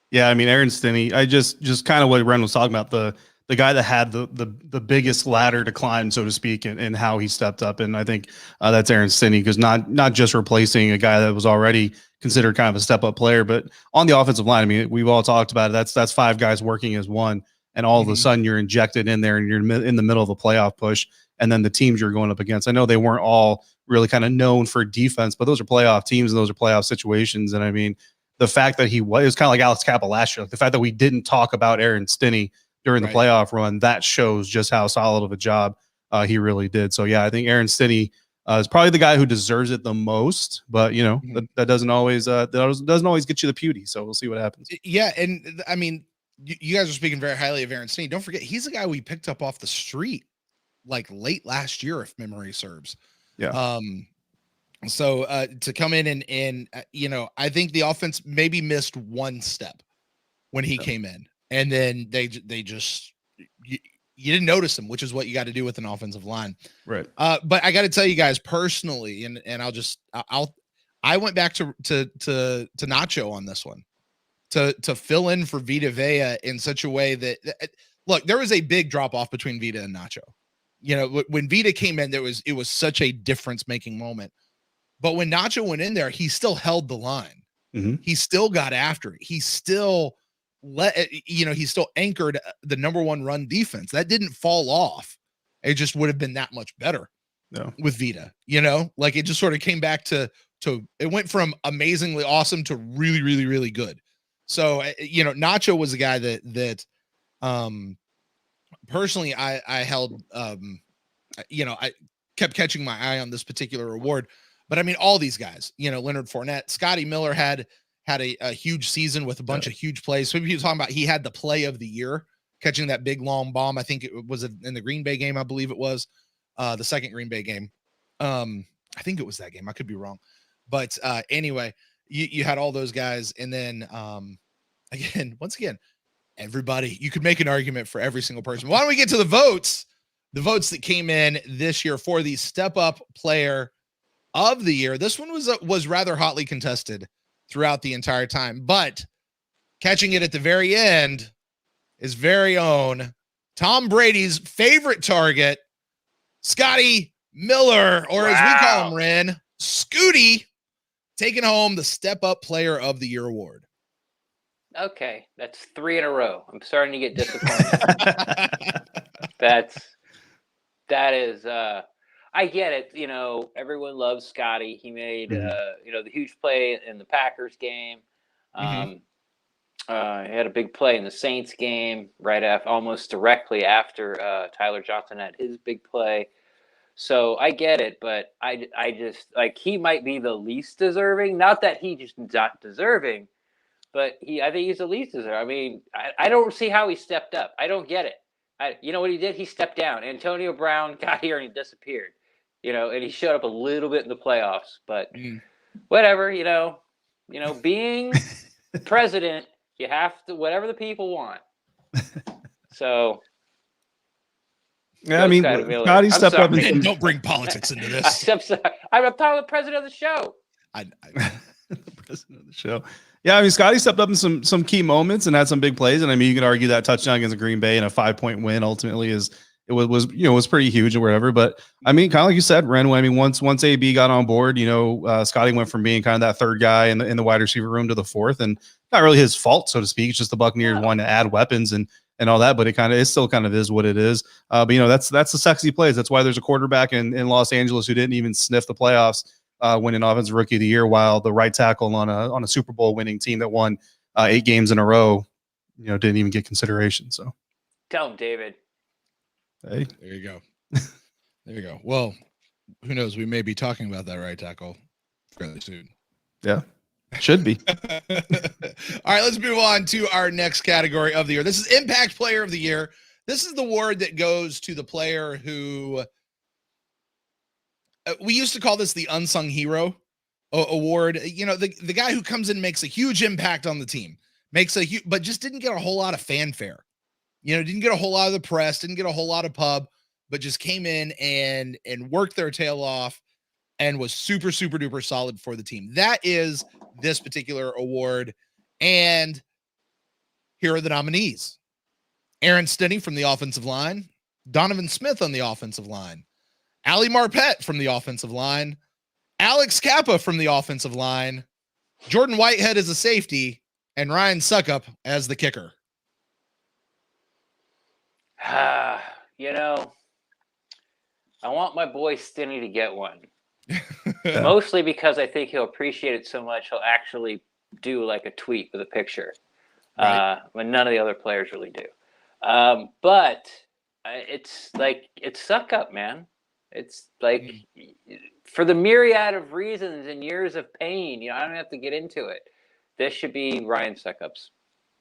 Yeah, I mean, Aaron Stinney, I just kind of what Ren was talking about, the guy that had the biggest ladder to climb, so to speak, and how he stepped up. And I think that's Aaron Stinney, because not just replacing a guy that was already considered kind of a step up player, but on the offensive line. I mean, we've all talked about it. That's five guys working as one, and all of a sudden you're injected in there and you're in the middle of a playoff push. And then the teams you're going up against, I know they weren't all really kind of known for defense, but those are playoff teams and those are playoff situations. And I mean, the fact that it was kind of like Alex Cappa last year, the fact that we didn't talk about Aaron Stinney during the playoff run, that shows just how solid of a job he really did. So yeah, I think Aaron Stinney is probably the guy who deserves it the most, but that doesn't always get you the Pewties. So we'll see what happens. Yeah. And I mean, you guys are speaking very highly of Aaron Stinney. Don't forget, he's the guy we picked up off the street late last year, if memory serves. Yeah. So to come in and I think the offense maybe missed one step when he came in, and then they just you didn't notice him, which is what you got to do with an offensive line, right? But I got to tell you guys personally, and I went back to Nacho on this one to fill in for Vita Vea in such a way that look, there was a big drop off between Vita and Nacho. When Vita came in, it was such a difference making moment. But when Nacho went in there, he still held the line. He still got after it. He still he still anchored the number one run defense. That didn't fall off. It just would have been that much better with Vita. It just sort of came back to it went from amazingly awesome to really, really, really good. So, Nacho was a guy that personally, I held, I kept catching my eye on this particular award, but I mean, all these guys, Leonard Fournette, Scotty Miller had a huge season with a bunch of huge plays. So people talking about, he had the play of the year, catching that big long bomb. I think it was in the Green Bay game. I believe it was the second Green Bay game. I think it was that game. I could be wrong, but anyway, you had all those guys. And then once again, everybody, you could make an argument for every single person. Why don't we get to the votes that came in this year for the step up player of the year? This one was rather hotly contested throughout the entire time, but catching it at the very end is very own Tom Brady's favorite target, Scotty Miller, or as we call him, Ren, Scooty, taking home the step up player of the year award. Okay, that's 3 in a row. I'm starting to get disappointed. That is, I get it. You know, everyone loves Scotty. He made, you know, the huge play in the Packers game. He had a big play in the Saints game right after, almost directly after Tyler Johnson had his big play. So I get it, but I just like he might be the least deserving. Not that he just not deserving, but I think he's the least deserving. I mean, I don't see how he stepped up. I don't get it. You know what he did? He stepped down. Antonio Brown got here and he disappeared. You know, and he showed up a little bit in the playoffs, but whatever. You know, being president, you have to whatever the people want. So. Yeah, I mean, Scotty stepped up and don't bring politics into this. I'm talking the president of the show. The president of the show. Yeah, I mean, Scotty stepped up in some key moments and had some big plays. And I mean, you can argue that touchdown against Green Bay and a 5-point win ultimately was pretty huge or whatever. But I mean, kind of like you said, Ren, I mean, once AB got on board, Scotty went from being kind of that third guy in the wide receiver room to the fourth, and not really his fault, so to speak. It's just the Buccaneers wanted to add weapons and all that, but it still kind of is what it is. But that's the sexy plays. That's why there's a quarterback in Los Angeles who didn't even sniff the playoffs, winning Offensive Rookie of the Year, while the right tackle on a Super Bowl winning team that won 8 games in a row, didn't even get consideration. So tell him, David. Hey, there you go. There you go. Well, who knows? We may be talking about that right tackle fairly soon. Yeah. Should be. All right, let's move on to our next category of the year. This is Impact Player of the Year. This is the award that goes to the player who we used to call this the unsung hero award. The guy who comes in and makes a huge impact on the team, but just didn't get a whole lot of fanfare. Didn't get a whole lot of the press, didn't get a whole lot of pub, but just came in and worked their tail off and was super, super duper solid for the team. That is this particular award. And here are the nominees: Aaron Stinney from the offensive line, Donovan Smith on the offensive line, Ali Marpet from the offensive line, Alex Kappa from the offensive line, Jordan Whitehead as a safety, and Ryan Suckup as the kicker. I want my boy Stinney to get one. Mostly because I think he'll appreciate it so much he'll actually do like a tweet with a picture, right, when none of the other players really do. But it's like it's suck up, man. It's like for the myriad of reasons and years of pain. I don't have to get into it. This should be Ryan Suckup's.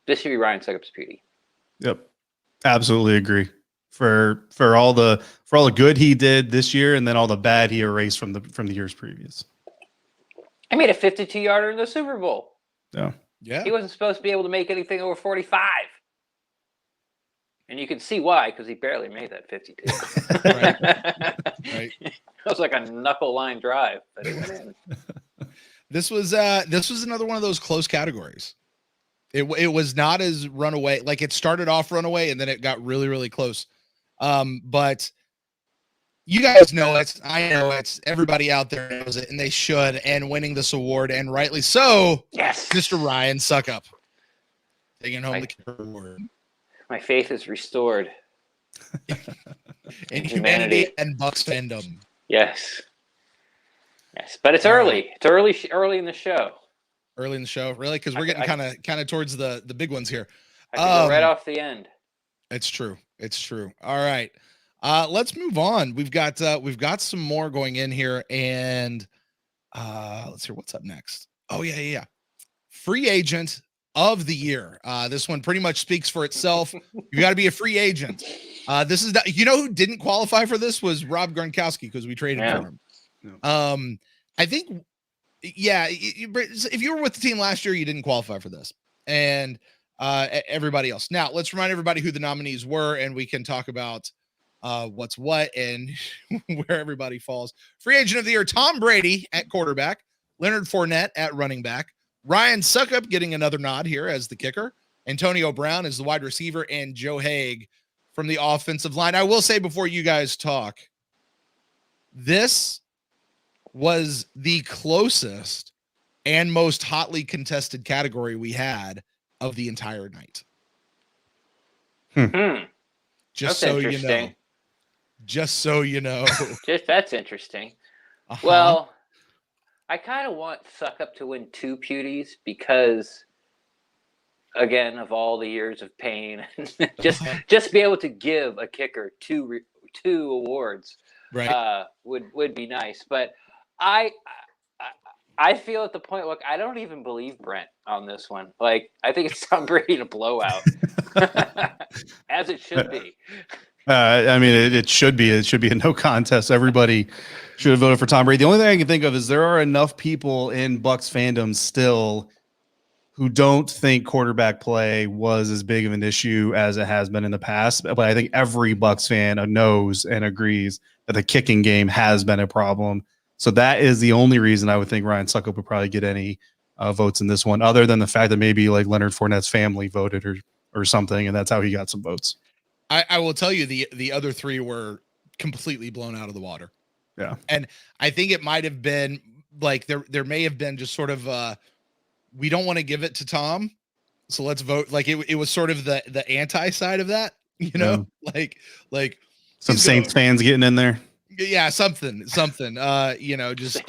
This should be Ryan Suckup's beauty. Yep, absolutely agree. For all the good he did this year, and then all the bad he erased from the years previous. I made a 52-yarder in the Super Bowl. Yeah. He wasn't supposed to be able to make anything over 45, and you can see why, because he barely made that 52. Right. It was like a knuckle line drive, but it went in. This was another one of those close categories. It was not as runaway. Like, it started off runaway and then it got really, really close. But you guys know it. I know it. Everybody out there knows it, and they should. And winning this award, and rightly so. Yes, Mr. Ryan Suckup taking home the kicker award. My faith is restored in humanity and Bucs fandom. Yes, but it's early. It's early in the show. Early in the show, really, because we're getting kind of towards the big ones here. I can go right off the end. It's true. All right, let's move on. We've got some more going in here, and let's hear what's up next. Oh yeah. Free agent of the year. This one pretty much speaks for itself. You got to be a free agent. This is who didn't qualify for this was Rob Gronkowski, because we traded for him. Yeah. I think. Yeah, if you were with the team last year, you didn't qualify for this, and everybody else. Now, let's remind everybody who the nominees were, and we can talk about what's what and where everybody falls. Free agent of the year: Tom Brady at quarterback, Leonard Fournette at running back, Ryan Suckup getting another nod here as the kicker, Antonio Brown as the wide receiver, and Joe Haig from the offensive line. I will say before you guys talk, this was the closest and most hotly contested category we had of the entire night. Just That's so you know. Just so you know. That's interesting. Uh-huh. Well, I kind of want Suck Up to win 2 Pewties because, again, of all the years of pain, just be able to give a kicker two awards, Right. would be nice. But I feel at the point. Look, I don't even believe Brent on this one. Like, I think it's Tom Brady to blowout, as it should be. I mean, it should be. It should be a no contest. Everybody should have voted for Tom Brady. The only thing I can think of is there are enough people in Bucs fandom still who don't think quarterback play was as big of an issue as it has been in the past. But I think every Bucs fan knows and agrees that the kicking game has been a problem. So that is the only reason I would think Ryan Suckup would probably get any votes in this one, other than the fact that maybe like Leonard Fournette's family voted or something, and that's how he got some votes. I will tell you the other 3 were completely blown out of the water. Yeah. And I think it might have been like there may have been just sort of we don't want to give it to Tom, so let's vote. Like it was sort of the anti side of that, you know, like some Saints fans getting in there. Yeah, something. You know, just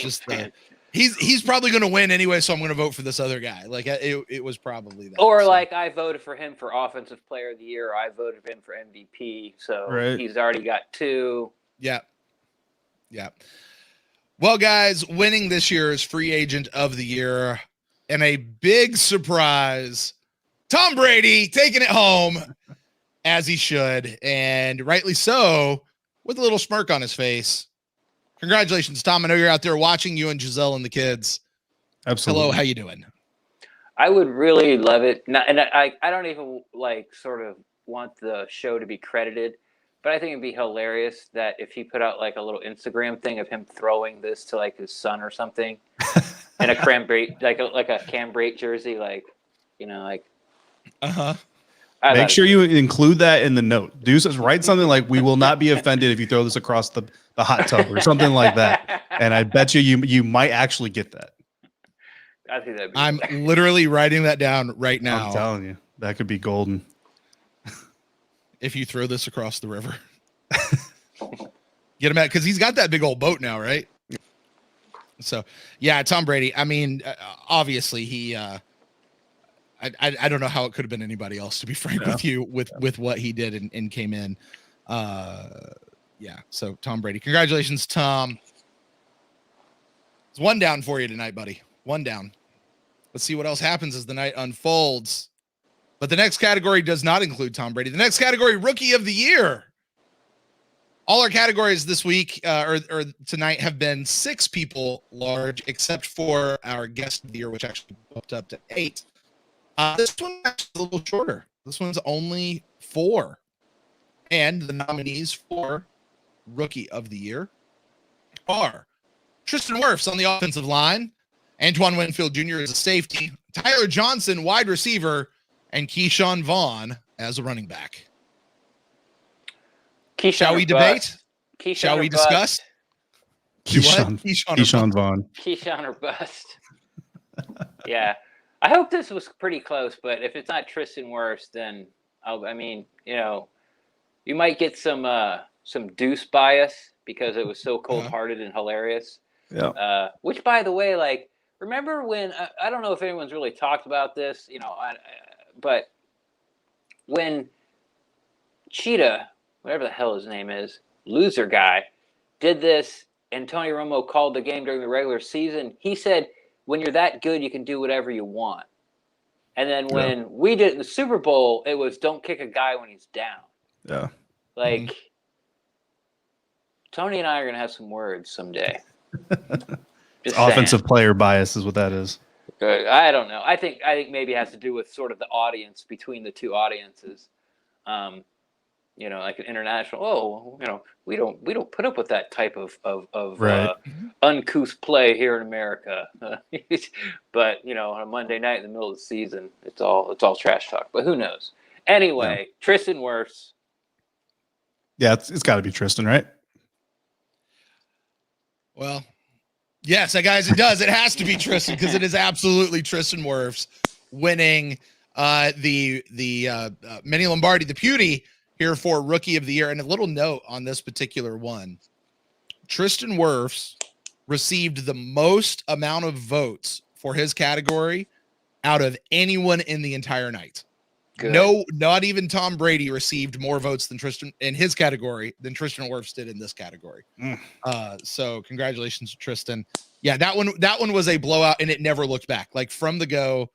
he's probably going to win anyway, so I'm going to vote for this other guy. Like it was probably that. Or like I voted for him for Offensive Player of the Year. Or I voted for him for MVP. So he's already got 2. Yeah. Well, guys, winning this year's Free Agent of the Year, and a big surprise, Tom Brady taking it home, as he should, and rightly so, with a little smirk on his face. Congratulations, Tom. I know you're out there watching, you and Giselle and the kids. Absolutely. Hello, how you doing? I would really love it. And I don't even like sort of want the show to be credited, but I think it'd be hilarious that if he put out like a little Instagram thing of him throwing this to like his son or something in a Cam Brate, like a Cam Brate jersey, like, you know, like. Make sure you include that in the note. Write something like, "We will not be offended if you throw this across the hot tub," or something like that. And I bet you might actually get that. I think that'd be I'm literally writing that down right now. I'm telling you, that could be golden. If you throw this across the river, get him out, because he's got that big old boat now, right? So yeah, Tom Brady. I mean, obviously he. I don't know how it could have been anybody else, to be frank with you, with what he did and came in. Yeah. So Tom Brady, congratulations, Tom. It's 1 down for you tonight, buddy. 1 down. Let's see what else happens as the night unfolds. But the next category does not include Tom Brady. The next category, Rookie of the Year. All our categories this week or tonight have been 6 people large, except for our Guest of the Year, which actually bumped up to 8. This one's actually a little shorter. This one's only 4. And the nominees for Rookie of the Year are Tristan Wirfs on the offensive line, Antoine Winfield Jr. as a safety, Tyler Johnson, wide receiver, and Keyshawn Vaughn as a running back. Shall we debate? Shall we discuss? Keyshawn Vaughn. Keyshawn or bust. Yeah. I hope this was pretty close, but if it's not Tristan Wirfs, then I mean, you know, you might get some Deuce bias because it was so cold-hearted and hilarious. Yeah. Which, by the way, like, remember when I don't know if anyone's really talked about this, you know, but when Cheetah, whatever the hell his name is, loser guy, did this, and Tony Romo called the game during the regular season, he said, when you're that good, you can do whatever you want. And then when we did it in the Super Bowl, it was don't kick a guy when he's down. Yeah. Like, Tony and I are going to have some words someday. Offensive player bias is what that is. I don't know. I think maybe it has to do with sort of the audience between the two audiences. You know, like an international. Oh, you know, we don't put up with that type of uncouth play here in America. But you know, on a Monday night in the middle of the season, it's all trash talk. But who knows? Anyway, Tristan Wirfs. Yeah, it's got to be Tristan, right? Well, yes, guys, it does. It has to be Tristan because it is absolutely Tristan Wirfs winning the Mini Lombardi, the Pewtie here for Rookie of the Year. And a little note on this particular one. Tristan Wirfs received the most amount of votes for his category out of anyone in the entire night. Good. No, not even Tom Brady received more votes than Tristan in his category than Tristan Wirfs did in this category. So congratulations, Tristan. Yeah, that one was a blowout, and it never looked back. Like from the get-go,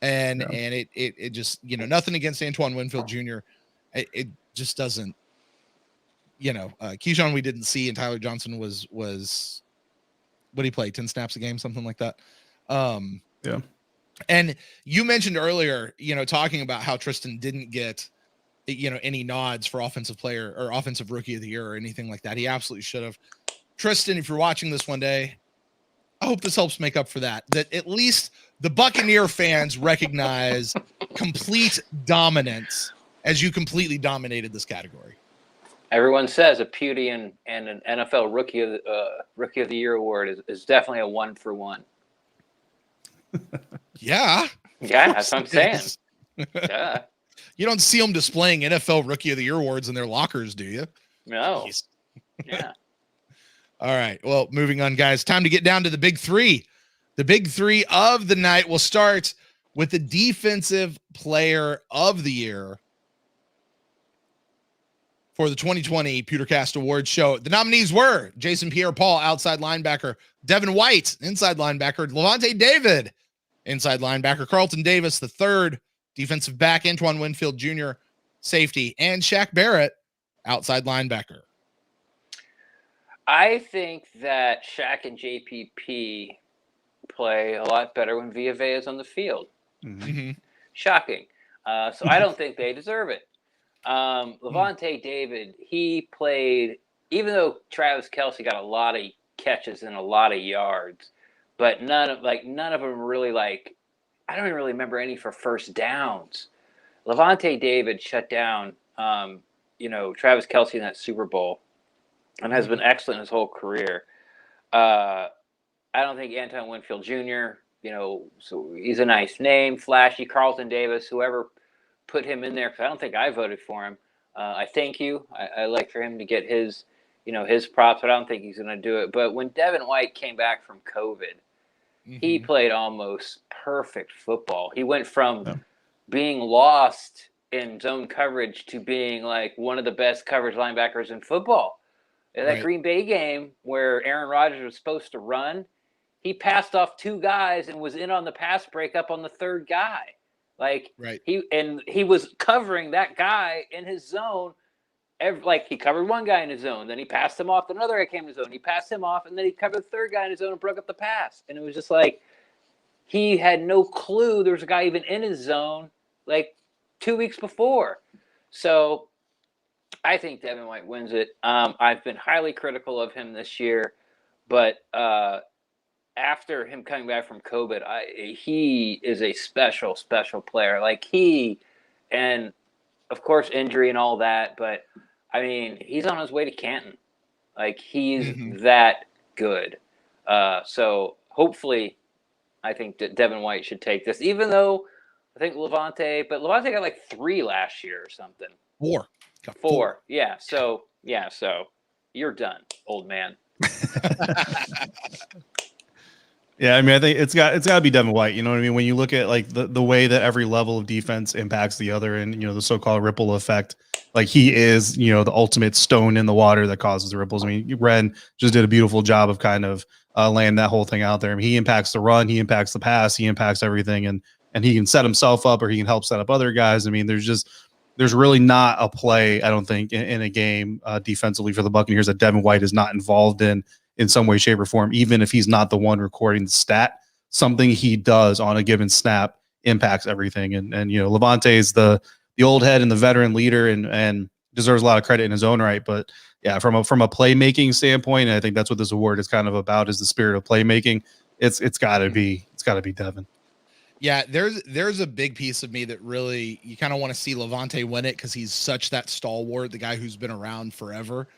and it just, nothing against Antoine Winfield Jr. It just doesn't. Keyshawn we didn't see, and Tyler Johnson was what did he play, 10 snaps a game, something like that. Yeah. And you mentioned earlier, talking about how Tristan didn't get, any nods for offensive player or offensive rookie of the year or anything like that. He absolutely should have. Tristan, if you're watching this one day, I hope this helps make up for that. That at least the Buccaneer fans recognize complete dominance as you completely dominated this category. Everyone says a Pewtie and an NFL Rookie of the Year award is definitely a 1-for-1. Yeah. Yeah, that's what I'm saying. Yeah. You don't see them displaying NFL Rookie of the Year awards in their lockers, do you? No. Jeez. Yeah. All right. Well, moving on, guys. Time to get down to the big three. The big three of the night will start with the Defensive Player of the Year for the 2020 PewterCast Awards show. The nominees were Jason Pierre-Paul, outside linebacker; Devin White, inside linebacker; Levante David, inside linebacker; Carlton Davis, the third defensive back; Antoine Winfield Jr., safety; and Shaq Barrett, outside linebacker. I think that Shaq and JPP play a lot better when Villa Vea is on the field. Mm-hmm. Shocking. So I don't think they deserve it. Levante David, he played, even though Travis Kelce got a lot of catches and a lot of yards, but none of them really, I don't even really remember any for first downs. Levante David shut down, Travis Kelce in that Super Bowl and has been excellent his whole career. I don't think Antoine Winfield Jr., so he's a nice name, flashy. Carlton Davis, whoever put him in there, because I don't think I voted for him. I thank you. I like for him to get his props, but I don't think he's going to do it. But when Devin White came back from COVID, he played almost perfect football. He went from being lost in zone coverage to being like one of the best coverage linebackers in football. In that Green Bay game where Aaron Rodgers was supposed to run, he passed off two guys and was in on the pass breakup on the third guy. He was covering that guy in his zone. He covered one guy in his zone, then he passed him off. Another guy came in his zone. He passed him off, and then he covered the third guy in his zone and broke up the pass. And it was just like he had no clue there was a guy even in his zone 2 weeks before. So I think Devin White wins it. I've been highly critical of him this year, but after him coming back from COVID, he is a special, special player. And of course, injury and all that, but I mean, he's on his way to Canton. He's that good. So hopefully, I think that Devin White should take this, even though I think Levante got 3 last year or something. 4. Got 4. Yeah. So you're done, old man. Yeah, I mean, I think it's got to be Devin White. You know what I mean? When you look at the way that every level of defense impacts the other, and the so-called ripple effect, he is the ultimate stone in the water that causes the ripples. I mean, Ren just did a beautiful job of kind of laying that whole thing out there. I mean, he impacts the run, he impacts the pass, he impacts everything, and he can set himself up or he can help set up other guys. I mean, there's really not a play, I don't think, in a game defensively for the Buccaneers that Devin White is not involved in some way, shape, or form, even if he's not the one recording the stat. Something he does on a given snap impacts everything. And Levante is the old head and the veteran leader and deserves a lot of credit in his own right. But yeah, from a playmaking standpoint, I think that's what this award is kind of about, is the spirit of playmaking. It's gotta be Devin. Yeah, there's a big piece of me that really, you kind of want to see Levante win it because he's such that stalwart, the guy who's been around forever.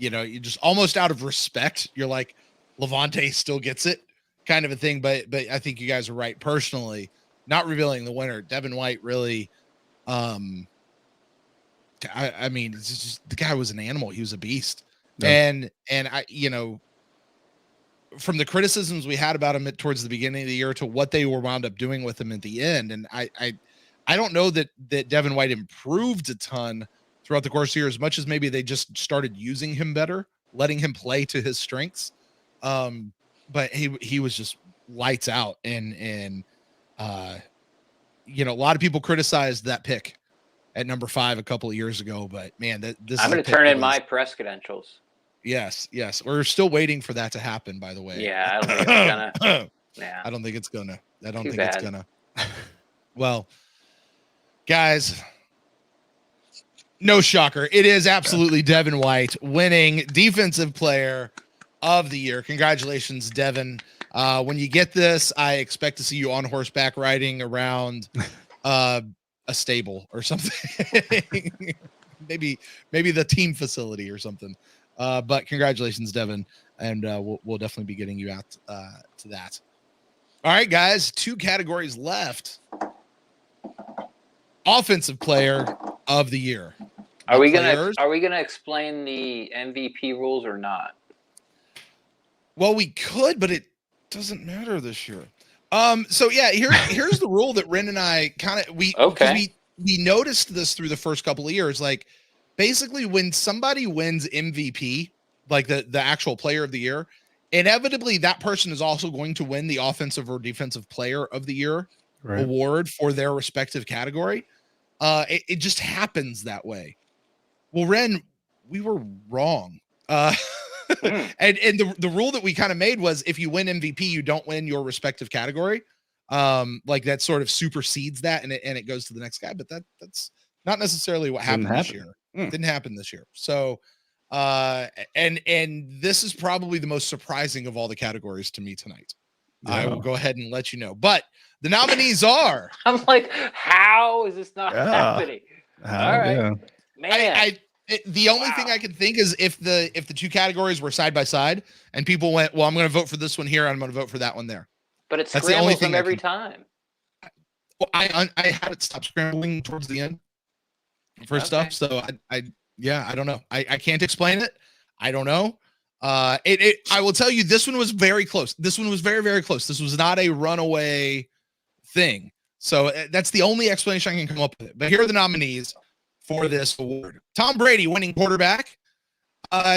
You just almost out of respect, you're like, Levante still gets it, kind of a thing. But I think you guys are right. Personally, not revealing the winner, Devin White really, I mean, it's just, the guy was an animal. He was a beast. Yeah. And I, from the criticisms we had about him towards the beginning of the year to what they were wound up doing with him at the end. And I don't know that Devin White improved a ton throughout the course of the year, as much as maybe they just started using him better, letting him play to his strengths. But he was just lights out. And a lot of people criticized that pick at number 5 a couple of years ago, but man, I'm going to turn in my press credentials. Yes. We're still waiting for that to happen, by the way. Yeah, I don't think it's gonna. Yeah. I don't think it's gonna. Too It's gonna. Well, guys, no shocker. It is absolutely Devin White winning Defensive Player of the Year. Congratulations, Devin. When you get this, I expect to see you on horseback riding around a stable or something. maybe the team facility or something. But congratulations, Devin, and we'll definitely be getting you out to that. All right, guys, 2 categories left. Offensive Player of the Year. Are we gonna explain the MVP rules or not? Well, we could, but it doesn't matter this year. So yeah, here's the rule that Ren and I we noticed this through the first couple of years. Like, basically, when somebody wins MVP, like the actual Player of the Year, inevitably that person is also going to win the Offensive or Defensive Player of the Year award for their respective category. It just happens that way. Well, Ren, we were wrong. And the rule that we kind of made was, if you win MVP, you don't win your respective category. Like, that sort of supersedes that, and it goes to the next guy. But that's not necessarily what happened this year. Didn't happen this year. So, and this is probably the most surprising of all the categories to me tonight. Yeah. I will go ahead and let you know. But the nominees are. I'm like, how is this not happening? All right, man. The only thing I can think is if the 2 categories were side by side and people went, well, I'm going to vote for this one here, and I'm going to vote for that one there. But it scrambles them every time. Well, I had it stop scrambling towards the end for stuff. So I don't know. I can't explain it. I don't know. I will tell you, this one was very close. This one was very, very close. This was not a runaway thing. So that's the only explanation I can come up with. But here are the nominees for this award. Tom Brady winning quarterback.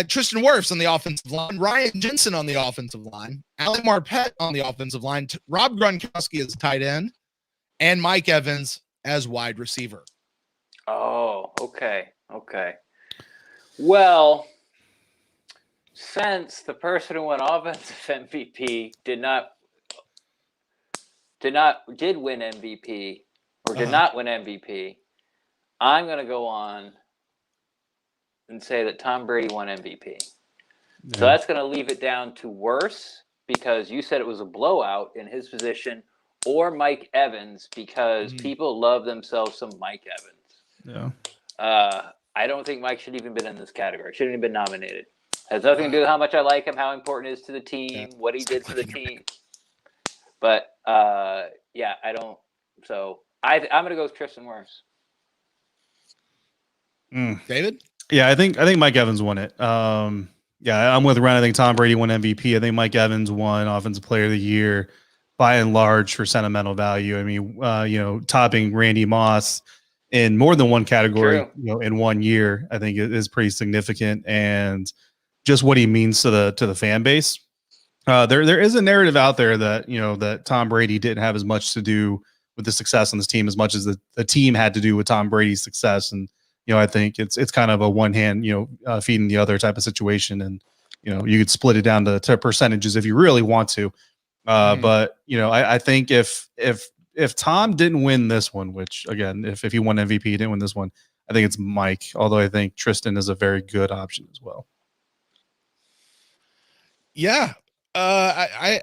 Tristan Wirfs on the offensive line. Ryan Jensen on the offensive line. Ali Marpet on the offensive line. Rob Gronkowski as tight end. And Mike Evans as wide receiver. Oh, okay. Well, since the person who won offensive MVP did win MVP or did not win MVP, I'm going to go on and say that Tom Brady won MVP. Yeah. So that's going to leave it down to Wirfs, because you said it was a blowout in his position, or Mike Evans, because people love themselves some Mike Evans. Yeah. I don't think Mike should even been in this category. Shouldn't even been nominated. Has nothing to do with how much I like him, how important it is to the team, what he did for the team. But I don't. So I'm going to go with Tristan Wirfs. David? Yeah, I think Mike Evans won it. I'm with Ren. I think Tom Brady won MVP. I think Mike Evans won Offensive Player of the Year by and large for sentimental value. I mean, topping Randy Moss in more than one category, in 1 year, I think it is pretty significant, and just what he means to the fan base. There is a narrative out there that that Tom Brady didn't have as much to do with the success on this team as much as the team had to do with Tom Brady's success. And I think it's kind of a one hand feeding the other type of situation, and you could split it down to percentages if you really want to. But I think if Tom didn't win this one, which again, if he won MVP, he didn't win this one, I think it's Mike. Although I think Tristan is a very good option as well. Yeah. I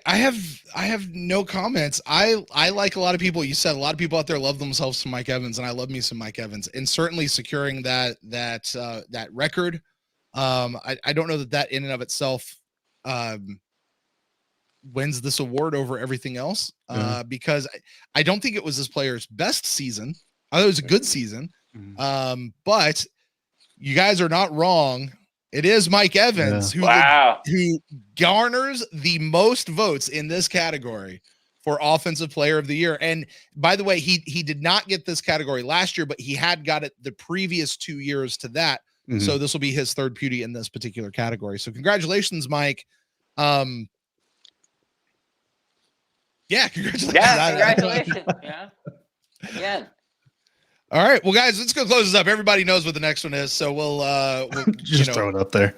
have no comments. I like a lot of people. You said a lot of people out there love themselves some Mike Evans, and I love me some Mike Evans, and certainly securing that record. I don't know that in and of itself wins this award over everything else, because I don't think it was this player's best season. I thought it was a good season, but you guys are not wrong. It is Mike Evans who garners the most votes in this category for Offensive Player of the Year. And by the way, he did not get this category last year, but he had got it the previous 2 years to that. Mhm. So this will be his third Pewtie in this particular category. So congratulations, Mike. Yeah, congratulations. Yeah, congratulations. Yeah. Again. All right, well, guys, let's go close this up. Everybody knows what the next one is, so we'll Just throw it up there.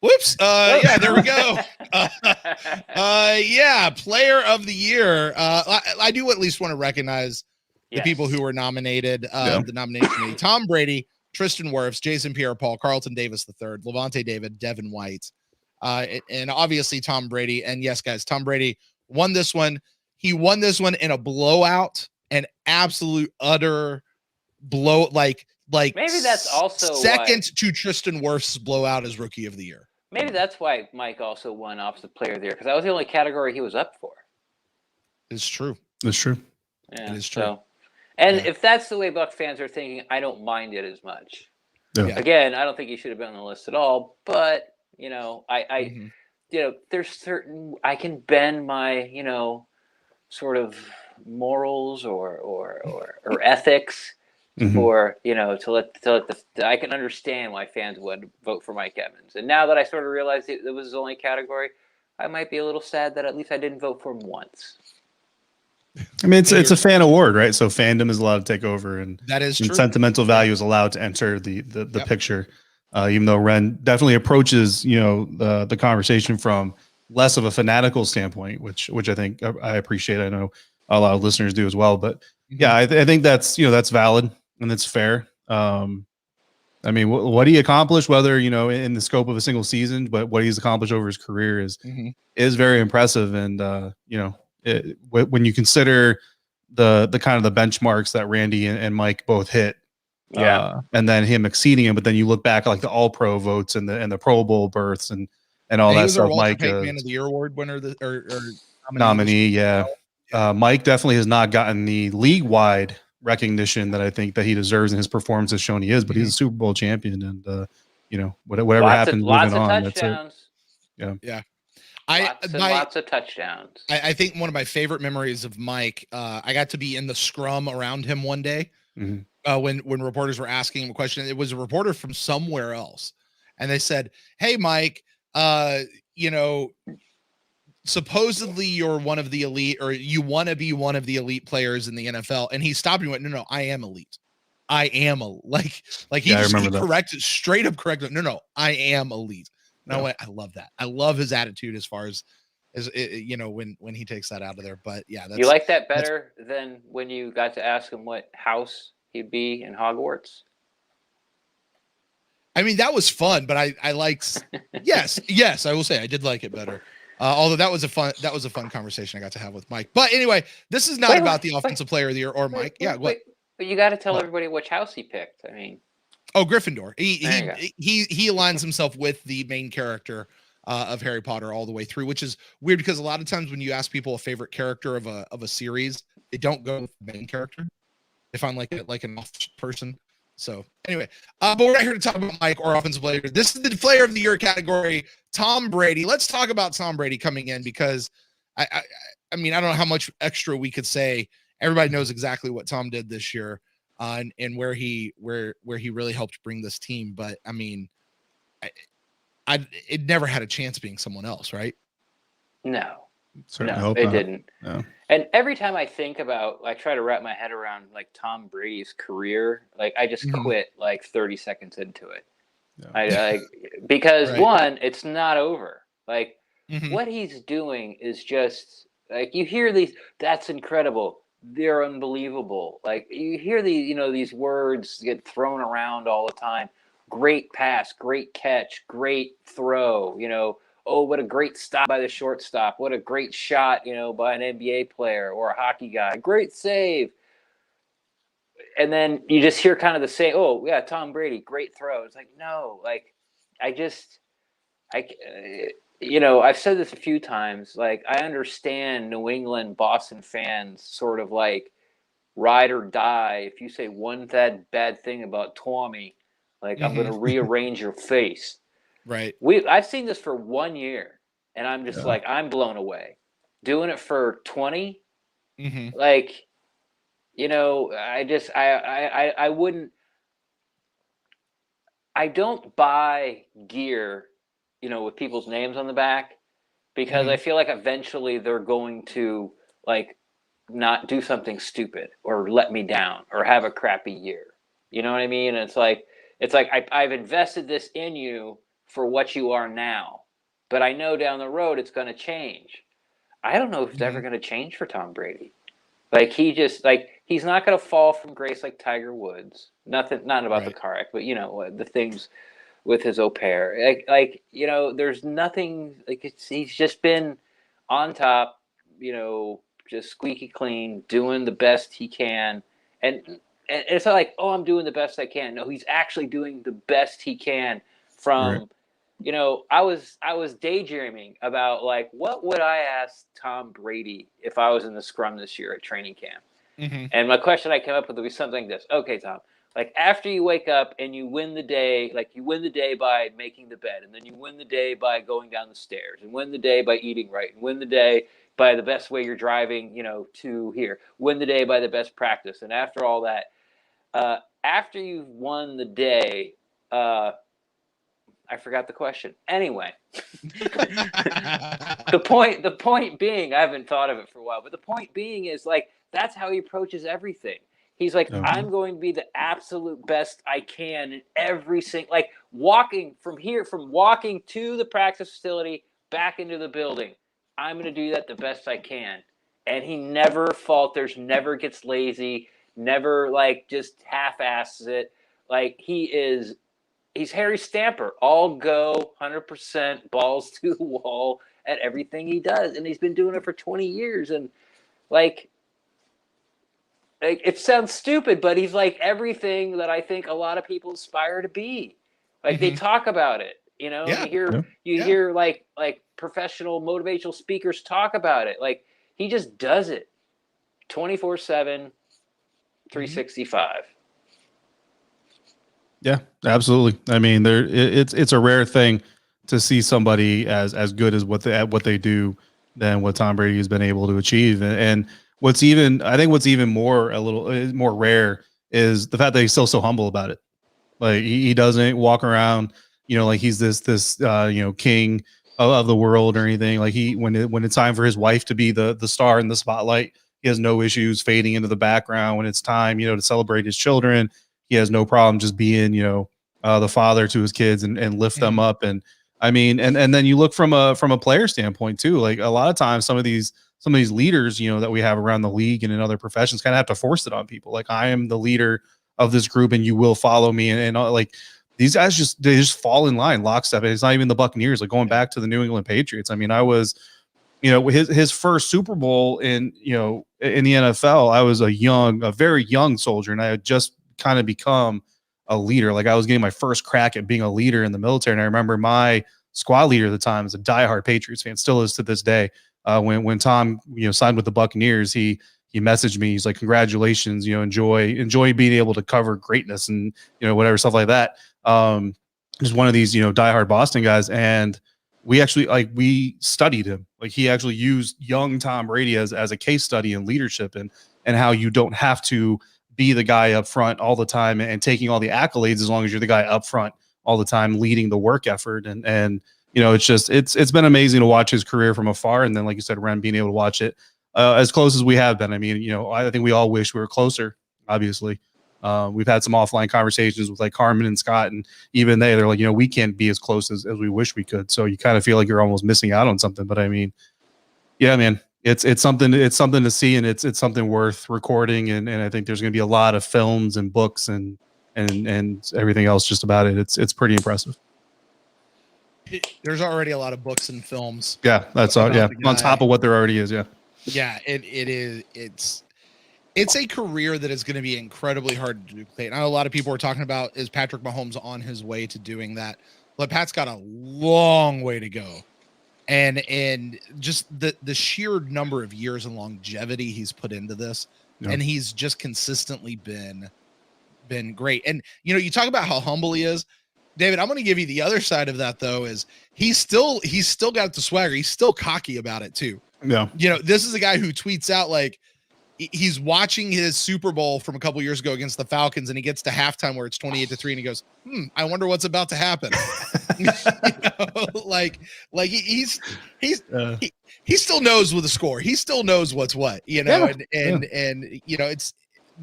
Whoops. Yeah, there we go. Yeah, Player of the Year. I do at least want to recognize the people who were nominated. The nomination committee: Tom Brady, Tristan Wirfs, Jason Pierre-Paul, Carlton Davis III, Levante David, Devin White, and obviously Tom Brady. And yes, guys, Tom Brady won this one. He won this one in a blowout. An absolute utter blow, like maybe that's also second to Tristan Wirfs' blowout as Rookie of the Year. Maybe that's why Mike also won Offensive Player of the Year, because that was the only category he was up for. It's true. It's true. Yeah, it is true. So, and if that's the way Bucs fans are thinking, I don't mind it as much. Yeah. Again, I don't think he should have been on the list at all. But I there's certain I can bend my sort of morals or ethics for to let I can understand why fans would vote for Mike Evans. And now that I sort of realized it was his only category, I might be a little sad that at least I didn't vote for him once. I mean, it's a fan award, right? So fandom is allowed to take over, and that is true. Sentimental value is allowed to enter the picture. Even though Ren definitely approaches the conversation from less of a fanatical standpoint, which I think I appreciate. I know a lot of listeners do as well, but yeah, I think that's that's valid and it's fair. I mean, what he accomplished, whether in the scope of a single season, but what he's accomplished over his career is very impressive. And when you consider the kind of the benchmarks that Randy and Mike both hit, and then him exceeding him, but then you look back at like the All Pro votes and the Pro Bowl berths and all that stuff. Mike, Man of the Year award winner, or nominee, yeah. Mike definitely has not gotten the league-wide recognition that I think that he deserves, and his performance has shown he is. But he's a Super Bowl champion, and whatever happens, moving on. That's it. Yeah. Lots of touchdowns. I think one of my favorite memories of Mike, I got to be in the scrum around him one day when reporters were asking him a question. It was a reporter from somewhere else, and they said, "Hey, Mike, supposedly you're one of the elite, or you want to be one of the elite players in the NFL." And he stopped and went, "No, I am elite. I am like he just corrected, straight up corrected. No, I am elite." And I went, I love that. I love his attitude as far as when he takes that out of there. But yeah, you like that better than when you got to ask him what house he'd be in Hogwarts? I mean, that was fun, but I liked. yes, I will say I did like it better. Although that was a fun conversation I got to have with Mike. But anyway, this is not about the Offensive Player of the Year or Mike. But you got to tell everybody which house he picked. I mean, Gryffindor. He aligns himself with the main character of Harry Potter all the way through, which is weird because a lot of times when you ask people a favorite character of a series, they don't go with the main character. They find like an off person. So anyway, but we're not here to talk about Mike or Offensive Player. This is the Player of the Year category. Tom Brady. Let's talk about Tom Brady coming in, because I mean, I don't know how much extra we could say. Everybody knows exactly what Tom did this year, and where he really helped bring this team. But I mean, it never had a chance being someone else, right? No, it didn't. No. And every time I think about, I try to wrap my head around like Tom Brady's career, like I just quit like 30 seconds into it. Yeah. Because one, it's not over. Like what he's doing is just like, you hear these, that's incredible, they're unbelievable. Like you hear these, these words get thrown around all the time. Great pass, great catch, great throw, oh, what a great stop by the shortstop. What a great shot, by an NBA player or a hockey guy. Great save. And then you just hear kind of the same, oh, yeah, Tom Brady, great throw. It's like, no, like I've said this a few times. Like I understand New England, Boston fans sort of like ride or die. If you say one bad thing about Tommy, like I'm going to rearrange your face. Right. I've seen this for 1 year, and I'm just like, I'm blown away. Doing it for 20, like, you know, I wouldn't. I don't buy gear, you know, with people's names on the back, because I feel like eventually they're going to like not do something stupid or let me down or have a crappy year. You know what I mean? And it's like I've invested this in you for what you are now, but I know down the road it's going to change. I don't know if it's ever going to change for Tom Brady. Like he's not going to fall from grace like Tiger Woods. Nothing, not about the car wreck, but you know the things with his au pair. Like you know, there's nothing like he's just been on top. You know, just squeaky clean, doing the best he can, and it's not like, oh, I'm doing the best I can. No, he's actually doing the best he can from. You know, I was daydreaming about like what would I ask Tom Brady if I was in the scrum this year at training camp. And my question I came up with would be something like this. Okay, Tom, like after you wake up and you win the day, like you win the day by making the bed, and then you win the day by going down the stairs, and win the day by eating right, and win the day by the best way you're driving, you know, to here, win the day by the best practice. And after all that, after you've won the day, I forgot the question. Anyway, the point being, I haven't thought of it for a while, but the point being is like that's how he approaches everything. He's like, I'm going to be the absolute best I can in every single, like walking from walking to the practice facility back into the building. I'm going to do that the best I can. And he never falters, never gets lazy, never like just half-asses it. Like he's Harry Stamper, all go, 100%, balls to the wall at everything he does. And he's been doing it for 20 years. And, like it sounds stupid, but he's like everything that I think a lot of people aspire to be. Like, they talk about it, you know? You hear, like professional motivational speakers talk about it. Like, he just does it 24/7, 365. Yeah, absolutely. I mean, it's a rare thing to see somebody as good as what they do than what Tom Brady has been able to achieve. And what's even a little more rare is the fact that he's still so humble about it. Like he doesn't walk around, you know, like he's this you know, king of the world or anything. Like when it's time for his wife to be the star in the spotlight, he has no issues fading into the background. When it's time, you know, to celebrate his children, he has no problem just being, you know, the father to his kids and lift them up. And I mean, and then you look from a player standpoint too. Like a lot of times, some of these leaders, you know, that we have around the league and in other professions kind of have to force it on people. Like, I am the leader of this group and you will follow me. And like these guys they just fall in line lockstep. And it's not even the Buccaneers, like going back to the New England Patriots. I mean, I was, you know, his first Super Bowl in the NFL, I was a very young soldier, and I had just kind of become a leader. Like, I was getting my first crack at being a leader in the military. And I remember my squad leader at the time was a diehard Patriots fan, still is to this day. When Tom, you know, signed with the Buccaneers, he messaged me. He's like, congratulations, you know, enjoy being able to cover greatness and, you know, whatever, stuff like that. Just one of these, you know, diehard Boston guys. And we actually, like, we studied him. Like, he actually used young Tom Brady as a case study in leadership and how you don't have to be the guy up front all the time and taking all the accolades, as long as you're the guy up front all the time, leading the work effort. And, you know, it's been amazing to watch his career from afar. And then, like you said, Ren, being able to watch it as close as we have been. I mean, you know, I think we all wish we were closer, obviously. We've had some offline conversations with like Carmen and Scott, and even they're like, you know, we can't be as close as we wish we could. So you kind of feel like you're almost missing out on something. But I mean, yeah, man, it's something to see, and it's something worth recording. And I think there's going to be a lot of films and books and everything else just about it. It's pretty impressive. There's already a lot of books and films. Yeah, that's all. Yeah, on top of what there already is. Yeah. Yeah, it is. It's a career that is going to be incredibly hard to duplicate. I know a lot of people are talking about, is Patrick Mahomes on his way to doing that? But Pat's got a long way to go. And just the sheer number of years and longevity he's put into this and he's just consistently been great. And you talk about how humble he is, David. I'm going to give you the other side of that though. Is he's still got the swagger. He's still cocky about it too. Yeah. This is a guy who tweets out like he's watching his Super Bowl from a couple years ago against the Falcons, and he gets to halftime where it's 28-3, and he goes, I wonder what's about to happen. He still knows with the score. He still knows what's what, and it's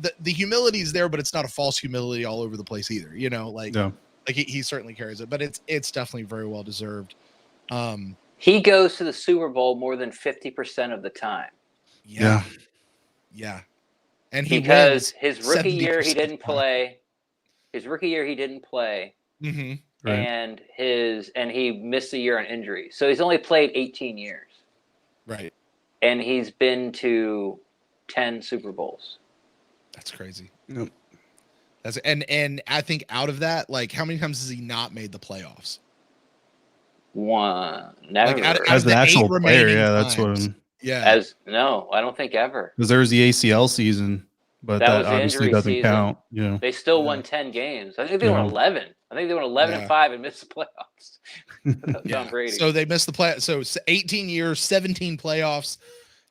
the humility is there, but it's not a false humility all over the place either. He certainly carries it, but it's definitely very well deserved. He goes to the Super Bowl more than 50% of the time. Yeah. And because his rookie year he didn't play. Mm-hmm. Right. And he missed a year on injury. So he's only played 18 years. Right. And he's been to 10 Super Bowls. That's crazy. Yep. And I think out of that, like, how many times has he not made the playoffs? One. Never. Like, out as of an the actual 8 player, remaining that's times. what. Yeah. No, I don't think ever. Because there's the ACL season, but That that was the obviously injury doesn't season. count. They still won 10 games. I think they won 11. I think they won 11-5 and missed the playoffs. Tom Brady. So they missed the play. So 18 years, 17 playoffs,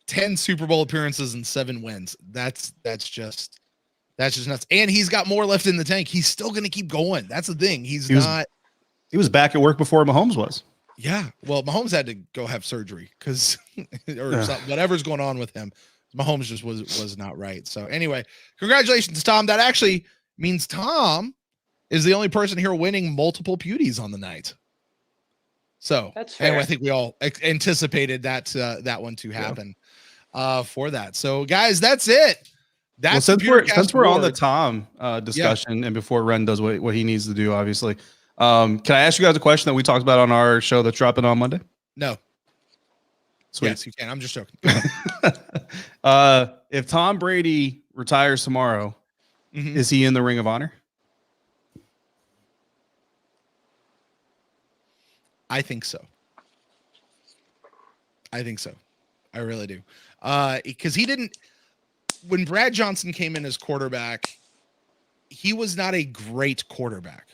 10 Super Bowl appearances, and 7 wins. That's just nuts. And he's got more left in the tank. He's still going to keep going. That's the thing. He was back at work before Mahomes was. Yeah. Well, Mahomes had to go have surgery because whatever's going on with him. Mahomes just was not right. So anyway, congratulations, Tom. That actually means Tom is the only person here winning multiple Pewties on the night. So that's fair. Anyway, I think we all anticipated that one to happen for that. So guys, that's it. That's since we're on the Tom discussion, and before Ren does what he needs to do, obviously, can I ask you guys a question that we talked about on our show that's dropping on Monday? No. Sweet. Yes, you can. I'm just joking. If Tom Brady retires tomorrow, is he in the Ring of Honor? I think so. I really do. Because he didn't. When Brad Johnson came in as quarterback, he was not a great quarterback,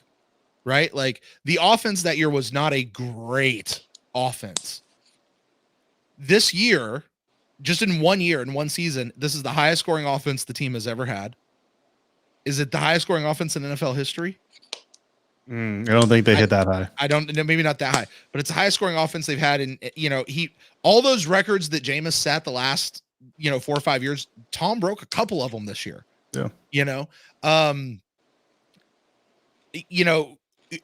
right? Like the offense that year was not a great offense. This year, just in 1 year, in one season, this is the highest scoring offense the team has ever had. Is it the highest scoring offense in NFL history? I don't think they hit that high. I don't know, maybe not that high, but it's the highest scoring offense they've had. And all those records that Jameis set the last 4 or 5 years, Tom broke a couple of them this year. Yeah.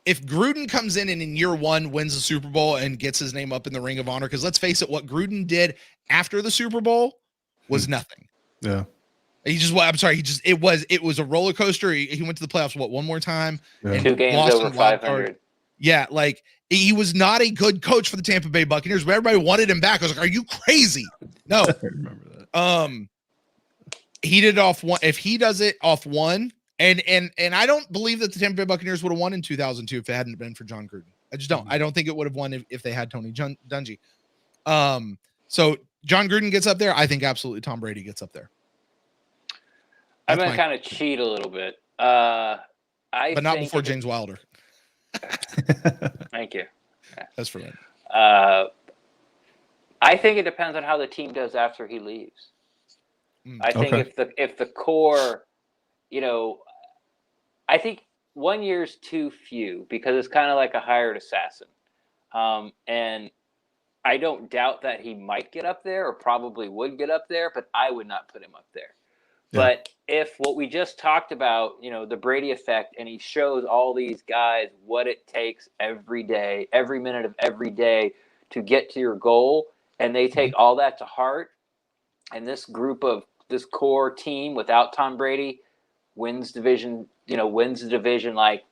If Gruden comes in and in year 1 wins the Super Bowl and gets his name up in the Ring of Honor, because let's face it, what Gruden did after the Super Bowl was nothing. Yeah. It was a roller coaster. He went to the playoffs, one more time? Yeah. 2 games over 500. Yeah, like he was not a good coach for the Tampa Bay Buccaneers, but everybody wanted him back. I was like, "Are you crazy?" No. I remember that. He did it off one. If he does it off one, and I don't believe that the Tampa Bay Buccaneers would have won in 2002 if it hadn't been for John Gruden. I just don't. I don't think it would have won if they had Tony Dungy. So John Gruden gets up there. I think absolutely Tom Brady gets up there. I'm going to kind of cheat a little bit. But not before James Wilder. Thank you. That's for me. I think it depends on how the team does after he leaves. I think if the core, I think 1 year is too few because it's kind of like a hired assassin. And I don't doubt that he might get up there or probably would get up there, but I would not put him up there. Yeah. But if what we just talked about, the Brady effect, and he shows all these guys what it takes every day, every minute of every day to get to your goal, and they take all that to heart, and this core team without Tom Brady wins the division like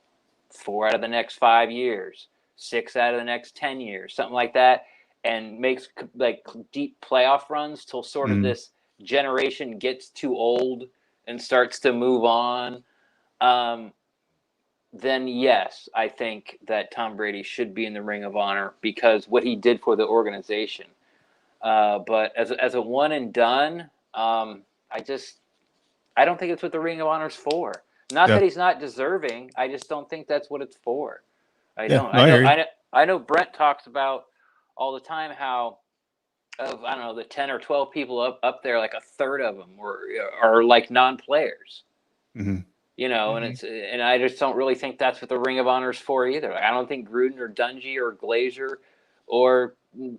4 out of the next 5 years, 6 out of the next 10 years, something like that, and makes like deep playoff runs till sort of this generation gets too old and starts to move on, then yes, I think that Tom Brady should be in the Ring of Honor because what he did for the organization. But as a one and done, I I don't think it's what the Ring of Honor's for. Not that he's not deserving. I just don't think that's what it's for. I don't. I know Brent talks about all the time how of, I don't know, the 10 or 12 people up there, like a third of them are like non-players. Mm-hmm. You know, and I just don't really think that's what the Ring of Honor is for either. I don't think Gruden or Dungy or Glazer or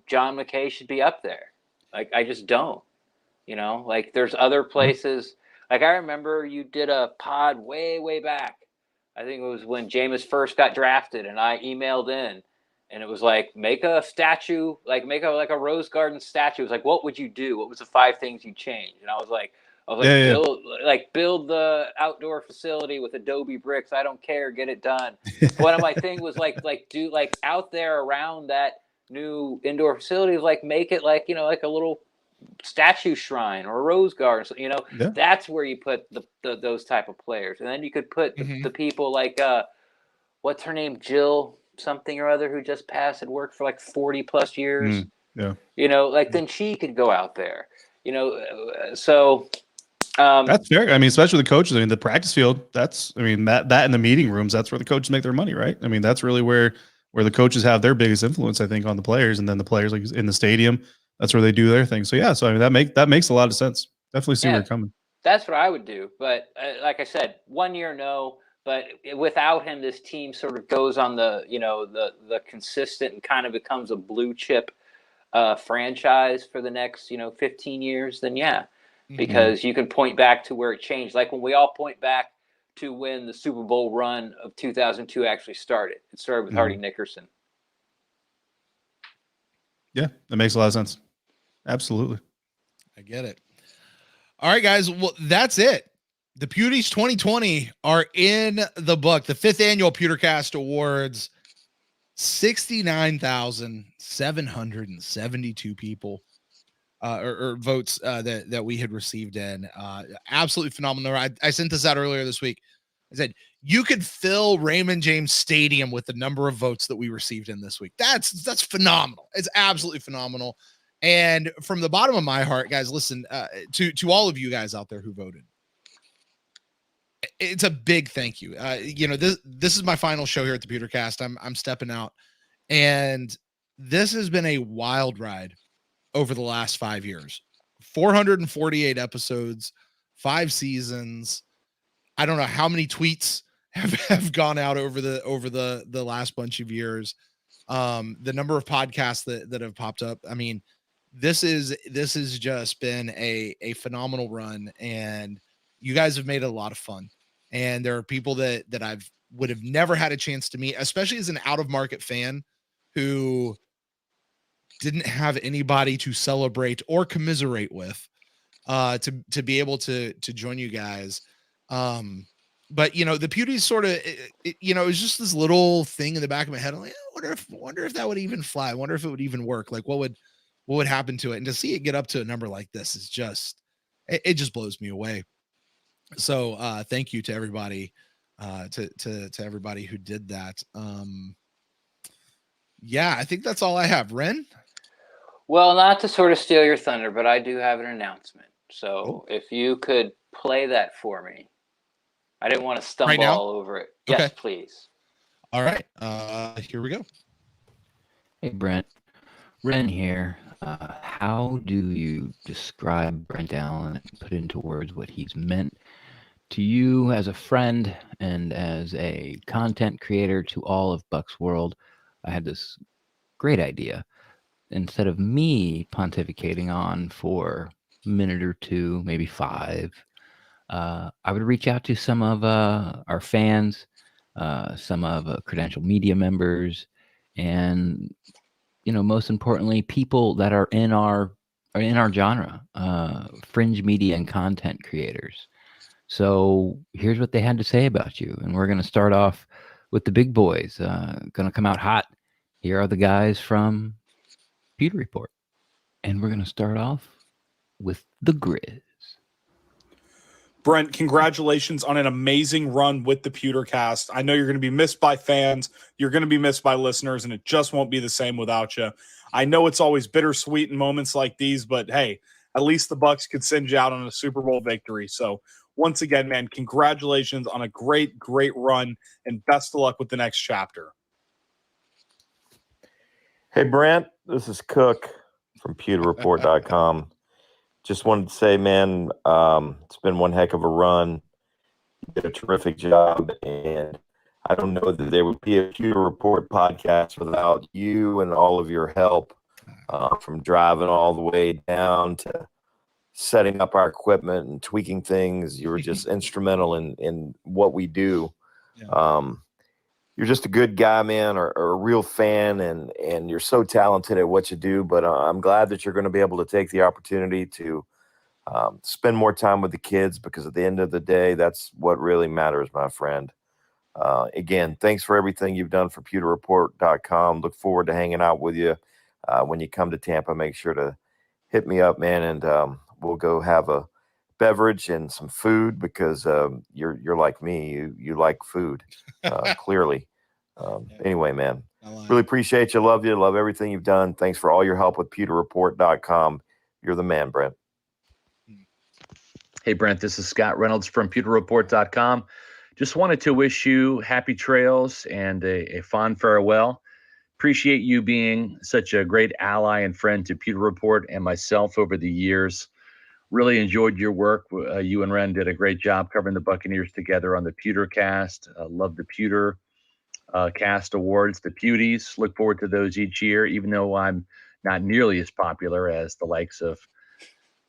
John McKay should be up there. Like, I just don't. You know, like there's other places. Like, I remember you did a pod way back. I think it was when Jameis first got drafted, and I emailed in, and it was like, make a statue, like make a Rose Garden statue. It was like, what would you do? What was the 5 things you change? And I was like, build the outdoor facility with Adobe bricks. I don't care, get it done. One of my thing was do out there around that new indoor facility, like make it like, you know, like a little statue shrine or a rose garden. So, you know, that's where you put those type of players. And then you could put the people like what's her name, Jill something or other, who just passed, had worked for like 40 plus years. You know, like then she could go out there, you know. So that's fair. I mean, especially the coaches. I mean, the practice field, that in the meeting rooms, that's where the coaches make their money, right? I mean, that's really where the coaches have their biggest influence, I think, on the players. And then the players, like in the stadium, that's where they do their thing. So yeah, so I mean, that makes a lot of sense. Definitely see where you're coming. That's what I would do. But like I said, 1 year, no. But without him, this team sort of goes on the, you know, the consistent and kind of becomes a blue chip franchise for the next, you know, 15 years. Then because you can point back to where it changed. Like when we all point back to when the Super Bowl run of 2002 actually started. It started with Hardy Nickerson. Yeah, that makes a lot of sense. Absolutely. I get it. All right, guys. Well, that's it. The Pewties 2020 are in the book. The 5th annual PewterCast Awards. 69,772 people or votes that we had received in. Absolutely phenomenal. I sent this out earlier this week. I said, you could fill Raymond James Stadium with the number of votes that we received in this week. That's phenomenal. It's absolutely phenomenal. And from the bottom of my heart, guys, listen, to all of you guys out there who voted, it's a big thank you. You know, this is my final show here at the PewterCast. I'm stepping out, and this has been a wild ride over the last 5 years. 448 episodes, 5 seasons. I don't know how many tweets have gone out over the last bunch of years. The number of podcasts that have popped up. I mean, this has just been a phenomenal run, and you guys have made it a lot of fun. And there are people that would have never had a chance to meet, especially as an out of market fan who didn't have anybody to celebrate or commiserate with, to be able to join you guys. But you know, the Pewties sort of, you know, it was just this little thing in the back of my head. I'm like, I wonder if that would even fly. I wonder if it would even work. Like what would happen to it? And to see it get up to a number like this is just, it just blows me away. So thank you to everybody, to everybody who did that. Yeah, I think that's all I have. Ren? Well, not to sort of steal your thunder, but I do have an announcement. So if you could play that for me. I didn't want to stumble all over it. Yes, okay. Please. All right. Here we go. Hey, Brent. Ren here. How do you describe Brent Allen and put into words what he's meant to you as a friend and as a content creator to all of Bucs World? I had this great idea. Instead of me pontificating on for a minute or two, maybe 5, I would reach out to some of our fans, some of Credential Media members, and you know, most importantly, people that are in our genre, fringe media and content creators. So here's what they had to say about you, and we're going to start off with the big boys. Going to come out hot. Here are the guys from Pewter Report, and we're going to start off with the Grizz. Brent, congratulations on an amazing run with the PewterCast. I know you're going to be missed by fans. You're going to be missed by listeners, and it just won't be the same without you. I know it's always bittersweet in moments like these, but hey, at least the Bucs could send you out on a Super Bowl victory. So once again, man, congratulations on a great, great run, and best of luck with the next chapter. Hey, Brent, this is Cook from PewterReport.com. Just wanted to say, man, it's been one heck of a run. You did a terrific job, and I don't know that there would be a Pewter Report podcast without you and all of your help, from driving all the way down to setting up our equipment and tweaking things. You were just instrumental in what we do. Yeah. You're just a good guy, man, or a real fan, and you're so talented at what you do. But I'm glad that you're going to be able to take the opportunity to spend more time with the kids, because at the end of the day, that's what really matters, my friend. Again, thanks for everything you've done for PewterReport.com. Look forward to hanging out with you when you come to Tampa. Make sure to hit me up, man, and we'll go have a beverage and some food, because you're like me. You like food, clearly. Anyway, man, really appreciate you. Love you. Love everything you've done. Thanks for all your help with PewterReport.com. You're the man, Brent. Hey, Brent, this is Scott Reynolds from PewterReport.com. Just wanted to wish you happy trails and a fond farewell. Appreciate you being such a great ally and friend to Pewter Report and myself over the years. Really enjoyed your work. You and Ren did a great job covering the Buccaneers together on the PewterCast. Love the Pewter Cast Awards, the Pewties. Look forward to those each year, even though I'm not nearly as popular as the likes of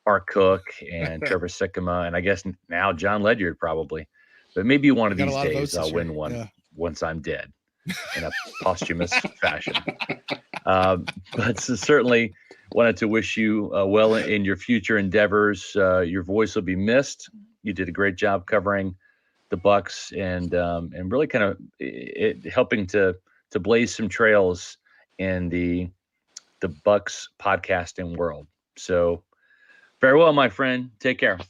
Art Cook and Trevor Sikkema, and I guess now John Ledyard probably. But maybe one of these days I'll win one once I'm dead in a posthumous fashion. But certainly wanted to wish you well in your future endeavors. Your voice will be missed. You did a great job covering the Bucs and really kind of helping to blaze some trails in the Bucs podcasting world. So farewell, my friend. Take care.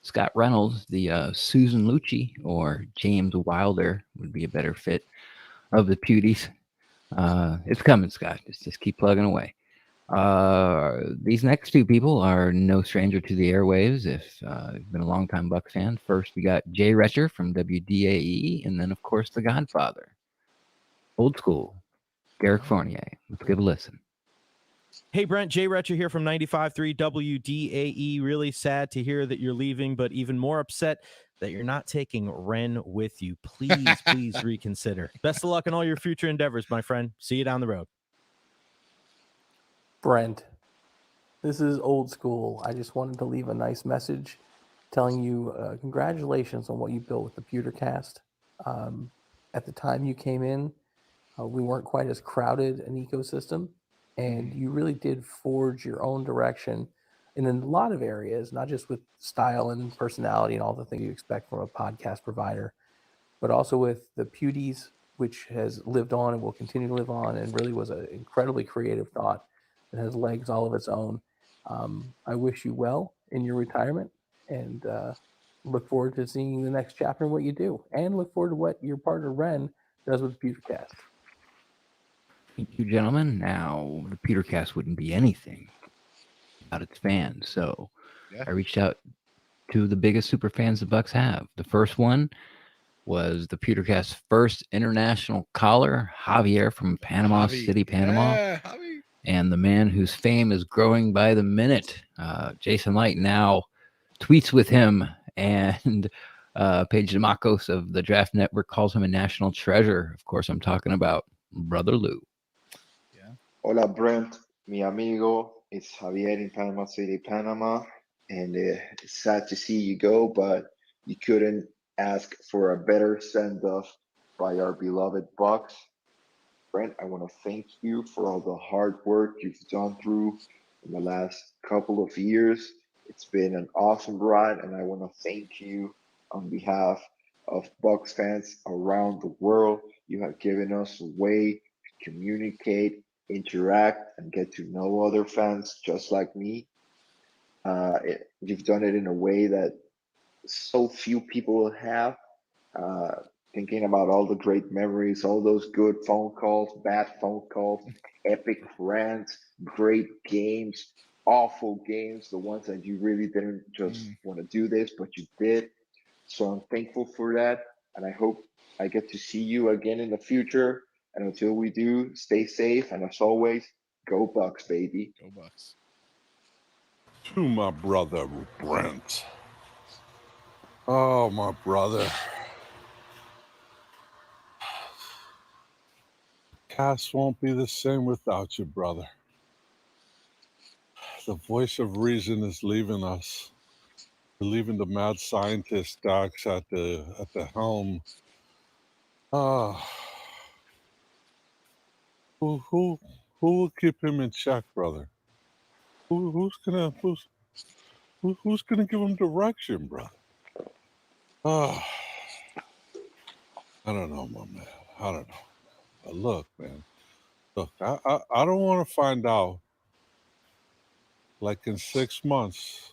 Scott Reynolds, the Susan Lucci or James Wilder would be a better fit of the Pewties. It's coming, Scott. Just keep plugging away. These next two people are no stranger to the airwaves if you've been a longtime Bucs fan. First, we got Jay Retcher from WDAE, and then, of course, the Godfather. Old school, Garrick Fournier. Let's give a listen. Hey, Brent, Jay Retcher here from 95.3 WDAE. Really sad to hear that you're leaving, but even more upset that you're not taking Ren with you. Please reconsider. Best of luck in all your future endeavors, my friend. See you down the road. Brent, this is old school. I just wanted to leave a nice message telling you congratulations on what you built with the PewterCast. At the time you came in, we weren't quite as crowded an ecosystem, and you really did forge your own direction in a lot of areas, not just with style and personality and all the things you expect from a podcast provider, but also with the Pewties, which has lived on and will continue to live on, and really was an incredibly creative thought that has legs all of its own. I wish you well in your retirement, and look forward to seeing the next chapter in what you do, and look forward to what your partner Ren does with the PewterCast. Thank you, gentlemen. Now, the PewterCast wouldn't be anything without its fans. So I reached out to the biggest super fans the Bucs have. The first one was the PewterCast's first international caller, Javier from Panama City, Panama. Yeah, Javi. And the man whose fame is growing by the minute. Jason Light now tweets with him, and Paige DeMacos of the Draft Network calls him a national treasure. Of course, I'm talking about Brother Lou. Hola, Brent, mi amigo. It's Javier in Panama City, Panama. And it's sad to see you go, but you couldn't ask for a better send-off by our beloved Bucs. Brent, I want to thank you for all the hard work you've done through in the last couple of years. It's been an awesome ride, and I want to thank you on behalf of Bucs fans around the world. You have given us a way to communicate, interact, and get to know other fans just like me. You've done it in a way that so few people have. Thinking about all the great memories, all those good phone calls, bad phone calls, epic rants, great games, awful games, the ones that you really didn't just want to do this, but you did. So I'm thankful for that. And I hope I get to see you again in the future. And until we do, stay safe. And as always, go Bucs, baby. Go Bucs. To my brother, Brent. Oh, my brother. Cast won't be the same without you, brother. The voice of reason is leaving us. We're leaving the mad scientist docs at the helm. Who will keep him in check, brother? Who's gonna give him direction, brother? I don't know, my man. I don't know. But look, man. Look, I don't want to find out, like in 6 months,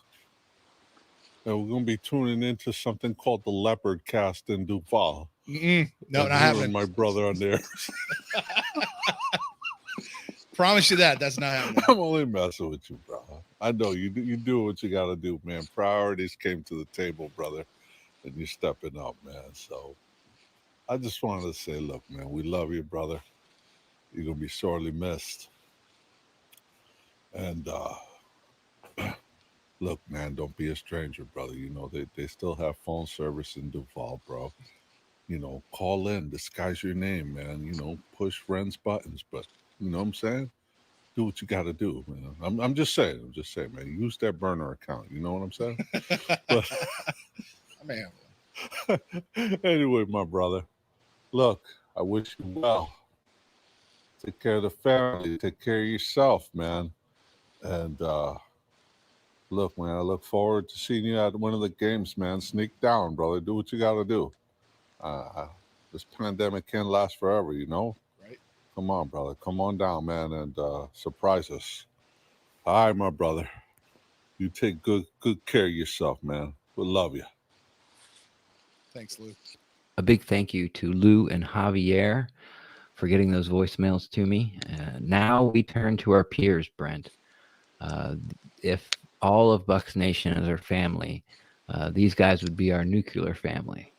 that we're gonna be tuning into something called the Leopard Cast in Duval. No, and not you happening. and my brother on there. Promise you that's not happening. I'm only messing with you, bro. I know you do what you got to do, man. Priorities came to the table, brother, and you're stepping up, man. So I just wanted to say, look, man, we love you, brother. You're gonna be sorely missed. And look, man, don't be a stranger, brother. You know they still have phone service in Duval, bro. You know, call in, disguise your name, man. You know, push friends' buttons, but you know what I'm saying? Do what you got to do, man. I'm just saying, man. Use that burner account. You know what I'm saying? But Man. anyway, my brother, look, I wish you well. Take care of the family. Take care of yourself, man. And look, man, I look forward to seeing you at one of the games, man. Sneak down, brother. Do what you got to do. This pandemic can't last forever, you know? Right. Come on, brother. Come on down, man, and surprise us. All right, my brother. You take good care of yourself, man. We love you. Thanks, Lou. A big thank you to Lou and Javier for getting those voicemails to me. Now we turn to our peers, Brent. If all of Bucs Nation is our family, these guys would be our nuclear family.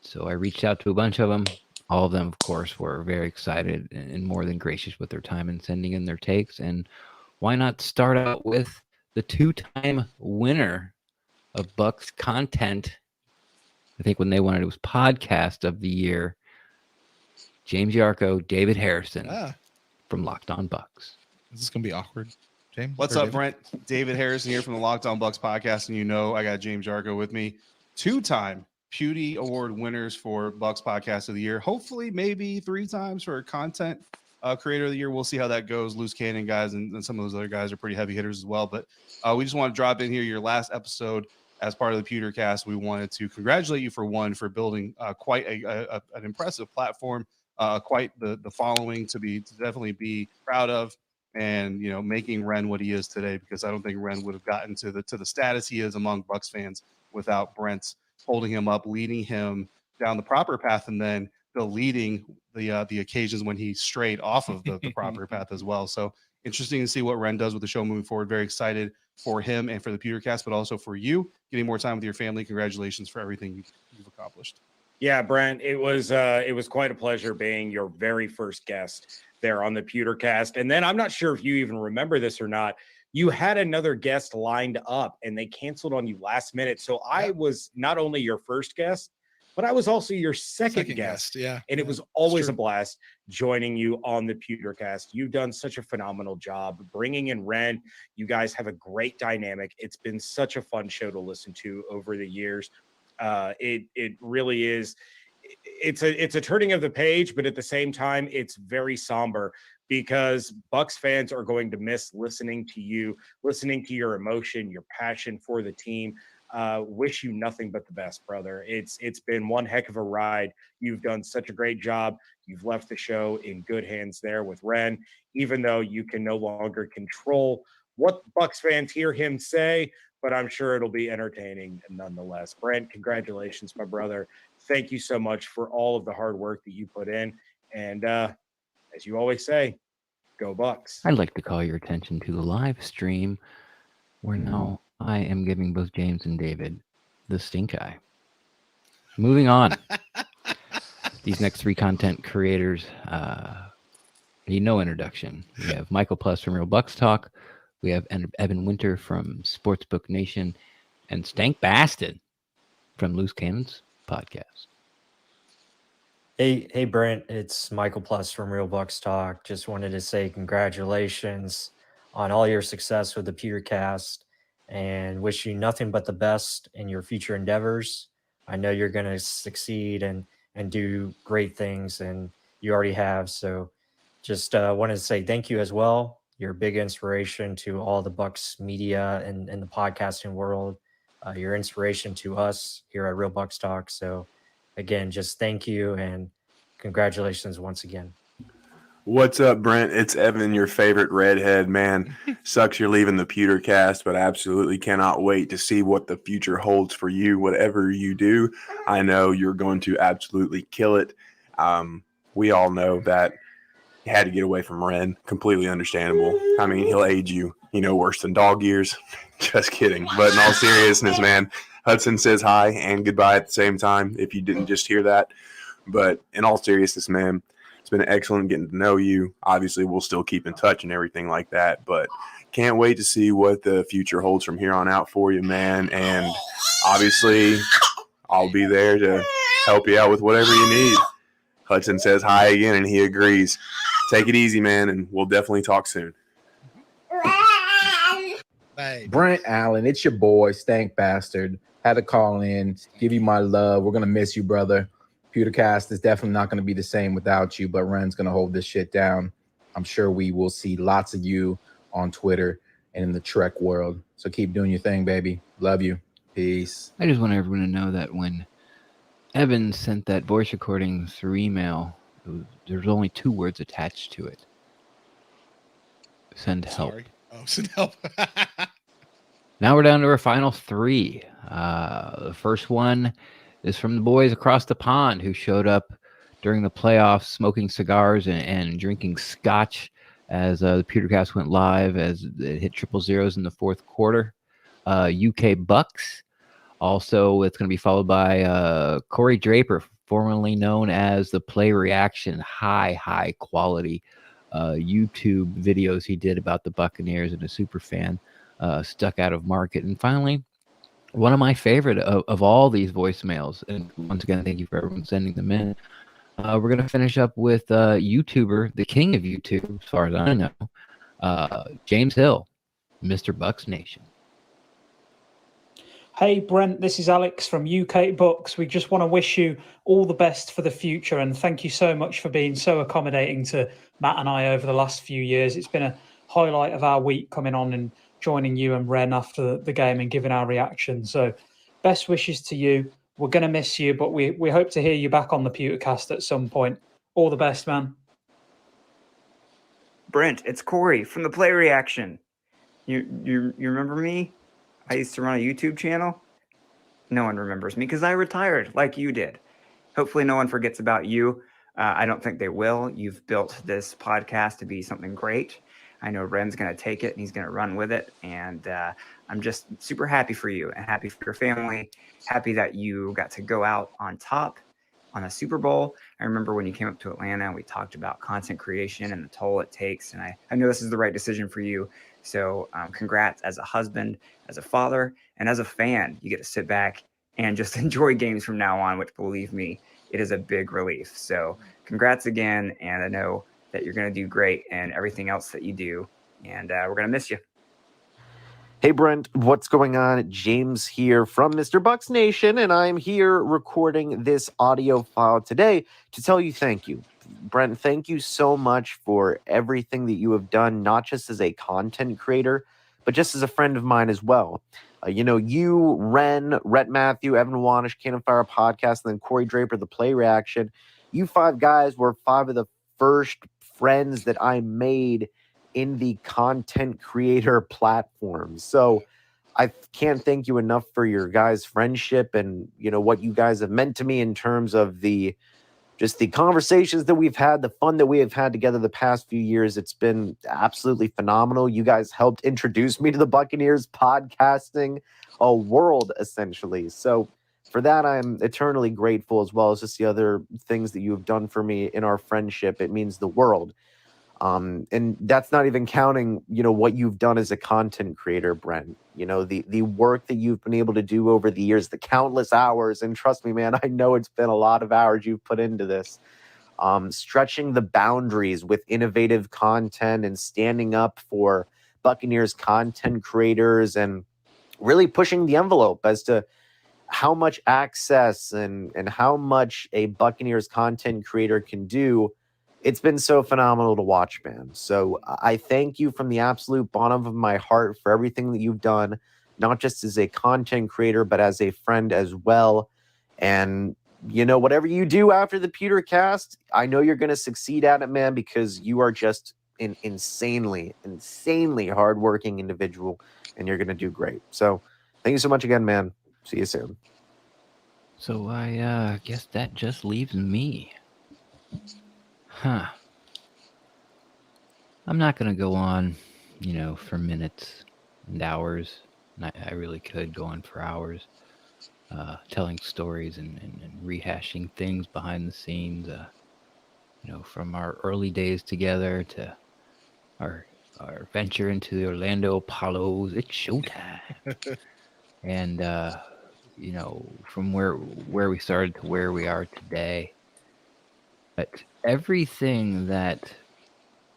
So I reached out to a bunch of them. All of them, of course, were very excited and more than gracious with their time and sending in their takes. And why not start out with the two-time winner of Bucs content? I think when they won it was podcast of the year. James Yarko, David Harrison from Locked On Bucs. Is this gonna be awkward, James? What's up, Brent? David Harrison here from the Locked On Bucs podcast, and you know I got James Yarko with me, two-time Pewtie Award winners for Bucs Podcast of the Year. Hopefully, maybe 3 times for Content Creator of the Year. We'll see how that goes. Loose Cannon guys and some of those other guys are pretty heavy hitters as well. But we just want to drop in here your last episode as part of the PewterCast. We wanted to congratulate you for building quite an impressive platform, quite the following to definitely be proud of, and you know, making Ren what he is today, because I don't think Ren would have gotten to the status he is among Bucs fans without Brent holding him up, leading him down the proper path, and then deleting the occasions when he strayed off of the proper path as well. So interesting to see what Ren does with the show moving forward. Very excited for him and for the PewterCast, but also for you getting more time with your family. Congratulations for everything you've accomplished. Yeah, Brent, it was quite a pleasure being your very first guest there on the PewterCast. And then I'm not sure if you even remember this or not. You had another guest lined up and they canceled on you last minute. So I was not only your first guest, but I was also your second guest. Yeah. And it was always a blast joining you on the PewterCast. You've done such a phenomenal job bringing in Ren. You guys have a great dynamic. It's been such a fun show to listen to over the years. It really is. It's a turning of the page, but at the same time, it's very somber because Bucs fans are going to miss listening to you, listening to your emotion, your passion for the team. Wish you nothing but the best, brother. It's been one heck of a ride. You've done such a great job. You've left the show in good hands there with Ren, even though you can no longer control what Bucs fans hear him say, but I'm sure it'll be entertaining nonetheless. Brent, congratulations, my brother. Thank you so much for all of the hard work that you put in. And as you always say, Go Bucs. I'd like to call your attention to the live stream where now I am giving both James and David the stink eye. Moving on. These next three content creators need no introduction. We have Michael Plus from Real Bucs Talk. We have Evan Winter from Sportsbook Nation and Stank Bastard from Loose Cannons Podcast. Hey, Brent, it's Michael Plus from Real Bucs Talk. Just wanted to say congratulations on all your success with the PewterCast and wish you nothing but the best in your future endeavors. I know you're going to succeed and do great things, and you already have. So just wanted to say thank you as well. You're a big inspiration to all the Bucs media and the podcasting world. You're inspiration to us here at Real Bucs Talk. So again, just thank you and congratulations once again. What's up, Brent? It's Evan, your favorite redhead, man. Sucks you're leaving the PewterCast, but I absolutely cannot wait to see what the future holds for you. Whatever you do, I know you're going to absolutely kill it. We all know that you had to get away from Ren. Completely understandable. I mean, he'll age you, worse than dog years. Just kidding. But in all seriousness, man, Hudson says hi and goodbye at the same time, if you didn't just hear that. But in all seriousness, man, it's been excellent getting to know you. Obviously, we'll still keep in touch and everything like that, but can't wait to see what the future holds from here on out for you, man. And obviously, I'll be there to help you out with whatever you need. Hudson says hi again, and he agrees. Take it easy, man, and we'll definitely talk soon. Brent Allen, it's your boy, Stank Bastard. Had to call in, give you my love. We're going to miss you, brother. PewterCast is definitely not going to be the same without you, but Ren's going to hold this shit down. I'm sure we will see lots of you on Twitter and in the Trek world. So keep doing your thing, baby. Love you. Peace. I just want everyone to know that when Evan sent that voice recording through email, there's only 2 words attached to it. Send help. Sorry. Oh, send help. Now we're down to our final 3. The first one is from the boys across the pond who showed up during the playoffs smoking cigars and drinking scotch as the PewterCast went live as it hit 000 in the fourth quarter. UK Bucs. Also, it's going to be followed by Corey Draper, formerly known as the Play Reaction, high quality YouTube videos he did about the Buccaneers, and a super fan, stuck out of market. And finally, one of my favorite of all these voicemails, and once again, thank you for everyone sending them in. We're going to finish up with YouTuber, the king of YouTube, as far as I know, James Hill, Mr. Bucs Nation. Hey, Brent, this is Alex from UK Bucs. We just want to wish you all the best for the future, and thank you so much for being so accommodating to Matt and I over the last few years. It's been a highlight of our week coming on and joining you and Ren after the game and giving our reaction. So best wishes to you. We're going to miss you, but we hope to hear you back on the PewterCast at some point. All the best, man. Brent, it's Corey from the Play Reaction. You remember me? I used to run a YouTube channel. No one remembers me because I retired like you did. Hopefully no one forgets about you. I don't think they will. You've built this podcast to be something great. I know Ren's going to take it and he's going to run with it. And I'm just super happy for you and happy for your family. Happy that you got to go out on top on a Super Bowl. I remember when you came up to Atlanta and we talked about content creation and the toll it takes. And I know this is the right decision for you. So congrats as a husband, as a father, and as a fan. You get to sit back and just enjoy games from now on, which, believe me, it is a big relief. So congrats again. And I know that you're going to do great and everything else that you do. And we're going to miss you. Hey, Brent, what's going on? James here from Mr. Bucs Nation, and I'm here recording this audio file today to tell you thank you. Brent, thank you so much for everything that you have done, not just as a content creator, but just as a friend of mine as well. You, Ren, Rhett Matthew, Evan Wanish, Cannon Fire Podcast, and then Corey Draper, the Play Reaction. You 5 guys were 5 of the first friends that I made in the content creator platform. So I can't thank you enough for your guys' friendship and, what you guys have meant to me in terms of the just the conversations that we've had, the fun that we have had together the past few years. It's been absolutely phenomenal. You guys helped introduce me to the Buccaneers podcasting world, essentially. So for that, I'm eternally grateful, as well as just the other things that you have done for me in our friendship. It means the world. And that's not even counting, what you've done as a content creator, Brent. The work that you've been able to do over the years, the countless hours. And trust me, man, I know it's been a lot of hours you've put into this. Stretching the boundaries with innovative content and standing up for Buccaneers content creators and really pushing the envelope as to how much access and how much a Buccaneers content creator can do. It's been so phenomenal to watch, man. So I thank you from the absolute bottom of my heart for everything that you've done, not just as a content creator, but as a friend as well. And, whatever you do after the PewterCast, I know you're going to succeed at it, man, because you are just an insanely hardworking individual, and you're going to do great. So thank you so much again, man. See you soon. So I guess that just leaves me. Huh. I'm not going to go on, for minutes and hours. And I really could go on for hours, telling stories and rehashing things behind the scenes, from our early days together to our venture into the Orlando Apollos. It's showtime. And, from where we started to where we are today. But everything that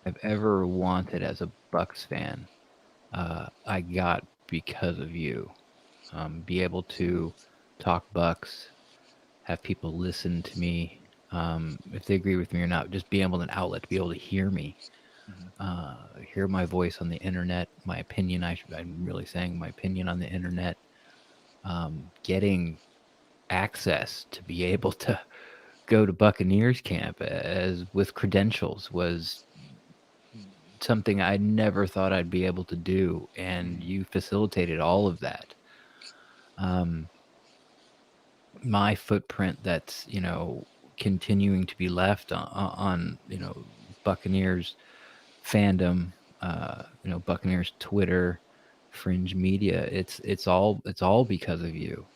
I've ever wanted as a Bucs fan, I got because of you. Be able to talk Bucs, have people listen to me, if they agree with me or not, just be able to an outlet to be able to hear me, hear my voice on the internet, my opinion. I'm really saying my opinion on the internet. Getting access to be able to go to Buccaneers camp as with credentials was something I never thought I'd be able to do, and you facilitated all of that. My footprint that's continuing to be left on Buccaneers fandom, Buccaneers Twitter, fringe media. It's all because of you.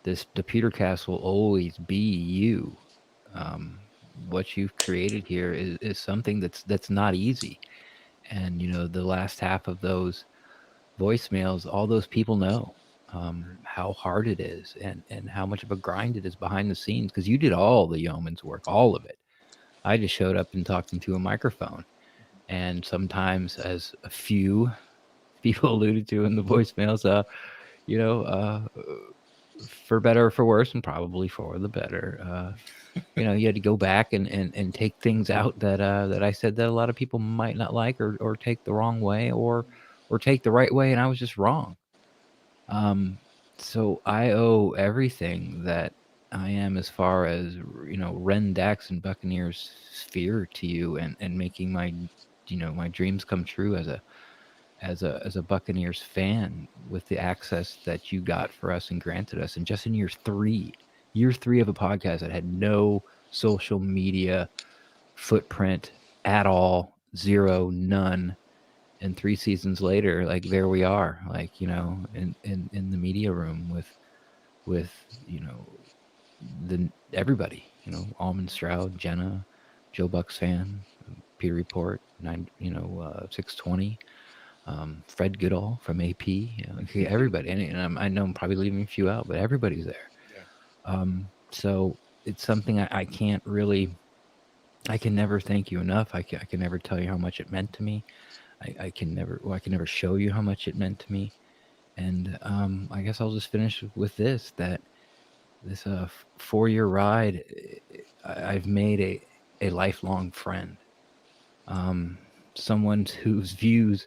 The PewterCast will always be you. What you've created here is something that's not easy. And, the last half of those voicemails, all those people know how hard it is and how much of a grind it is behind the scenes, because you did all the yeoman's work, all of it. I just showed up and talked into a microphone. And sometimes, as a few people alluded to in the voicemails, for better or for worse, and probably for the better, you had to go back and take things out that I said that a lot of people might not like or take the wrong way or take the right way, and I was just wrong. So I owe everything that I am as far as Ren, Dax, and Buccaneers sphere to you, and making my my dreams come true as a Buccaneers fan with the access that you got for us and granted us. And just in year three of a podcast that had no social media footprint at all, zero, none. And 3 seasons later, like, there we are, like, in the media room with everybody, Almond Stroud, Jenna, Joe Bucks fan, Peter Report, 620, Fred Goodall from AP, everybody. And I know I'm probably leaving a few out, but everybody's there. Yeah. So it's something I can't really, I can never thank you enough. I can never tell you how much it meant to me. I can never show you how much it meant to me. And I guess I'll just finish with this 4-year ride, I've made a lifelong friend. Someone whose views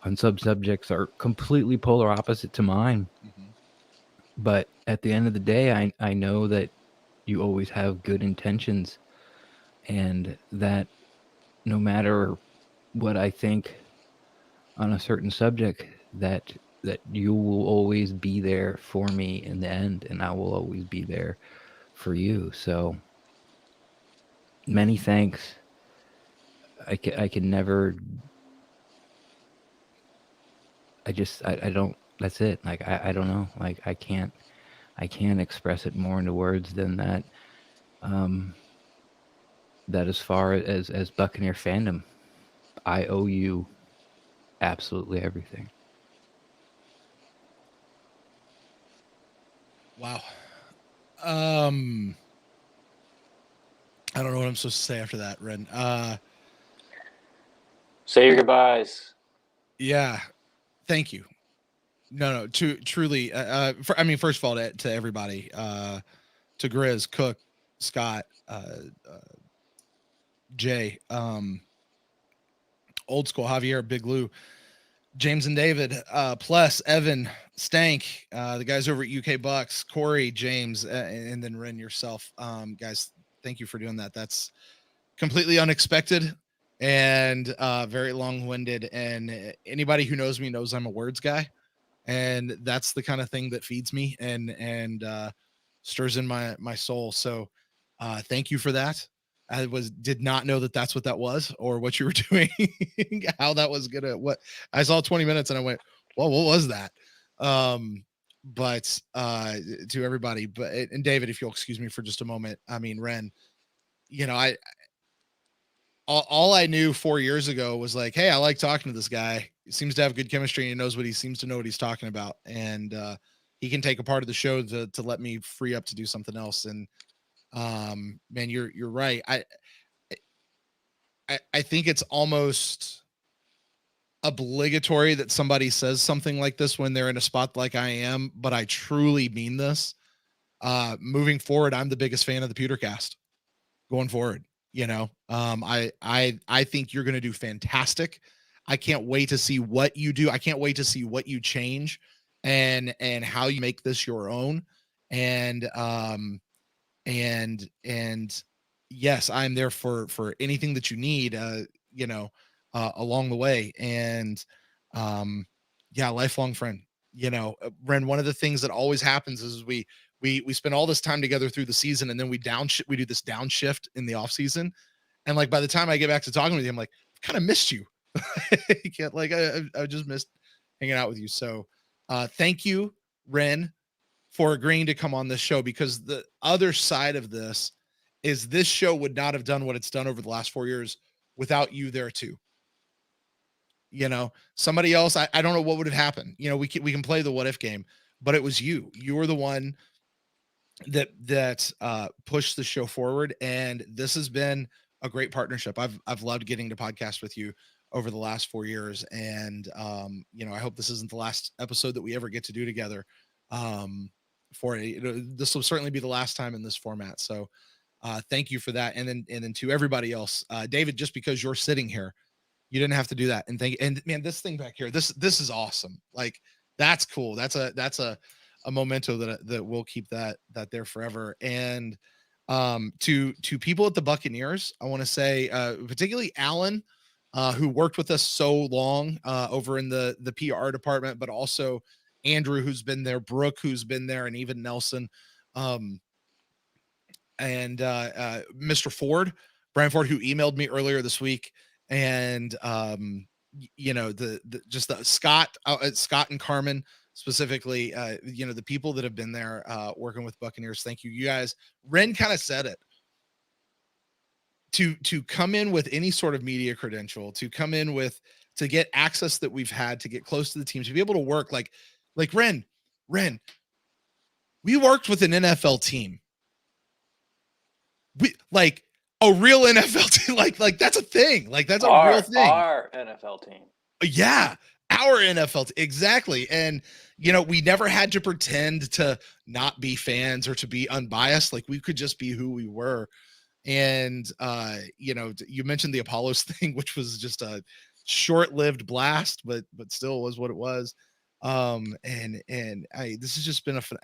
on subjects are completely polar opposite to mine. Mm-hmm. But at the end of the day, I know that you always have good intentions, and that no matter what I think on a certain subject, that you will always be there for me in the end, and I will always be there for you. So Many thanks. I can never. I don't. That's it. Like I don't know. Like I can't express it more into words than that. That as far as Buccaneer fandom, I owe you absolutely everything. Wow. I don't know what I'm supposed to say after that, Ren. Say your goodbyes. Yeah. Thank you. No, truly. First of all, to everybody, to Grizz, Cook, Scott, Jay, Old School, Javier, Big Lou, James and David, plus Evan, Stank, the guys over at UK Bucs, Corey, James, and then Ren yourself. Guys, thank you for doing that. That's completely unexpected and very long-winded. And anybody who knows me knows I'm a words guy, and that's the kind of thing that feeds me and stirs in my soul. So thank you for that. I did not know that that's what that was or what you were doing, how that was gonna. What I saw 20 minutes and I went, well, what was that? But to everybody, and David, if you'll excuse me for just a moment. I mean, Ren, all I knew 4 years ago was like, hey, I like talking to this guy. He seems to have good chemistry and he knows what he seems to know what he's talking about. And he can take a part of the show to let me free up to do something else. And man, you're right. I think it's almost obligatory that somebody says something like this when they're in a spot like I am, but I truly mean this. Moving forward, I'm the biggest fan of the PewterCast going forward. I think you're going to do fantastic. I can't wait to see what you do. I can't wait to see what you change and how you make this your own. And yes, I'm there for anything that you need, along the way. And lifelong friend. Ren, one of the things that always happens is we spend all this time together through the season, and then we do this downshift in the off season. And like, by the time I get back to talking with you, I'm like, I've kind of missed you. I just missed hanging out with you. So thank you, Ren, for agreeing to come on this show, because the other side of this is this show would not have done what it's done over the last 4 years without you there too. Somebody else, I don't know what would have happened. We can play the what if game, but it was you. You were the one that pushed the show forward, and this has been a great partnership. I've loved getting to podcast with you over the last 4 years, and I hope this isn't the last episode that we ever get to do together. This will certainly be the last time in this format. So thank you for that, and then to everybody else, David, just because you're sitting here, you didn't have to do that. And man, this thing back here, this is awesome. Like, that's cool. That's a memento that we'll keep that there forever. And to people at the Buccaneers, I want to say, particularly Allen, who worked with us so long over in the PR department, but also Andrew, who's been there, Brooke, who's been there, and even Nelson, and Mr. Ford, Brian Ford, who emailed me earlier this week. And just the Scott and Carmen specifically, the people that have been there working with Buccaneers. Thank you guys. Ren kind of said it, to come in with any sort of media credential, to come in with, to get access that we've had, to get close to the teams, to be able to work like Ren, we worked with an NFL team. We like a real NFL team, like that's a thing. Like, that's a real thing. Our NFL team. Yeah, our NFL team. Exactly. And we never had to pretend to not be fans or to be unbiased. Like, we could just be who we were. And you mentioned the Apollos thing, which was just a short-lived blast, but still was what it was. This has just been a fun,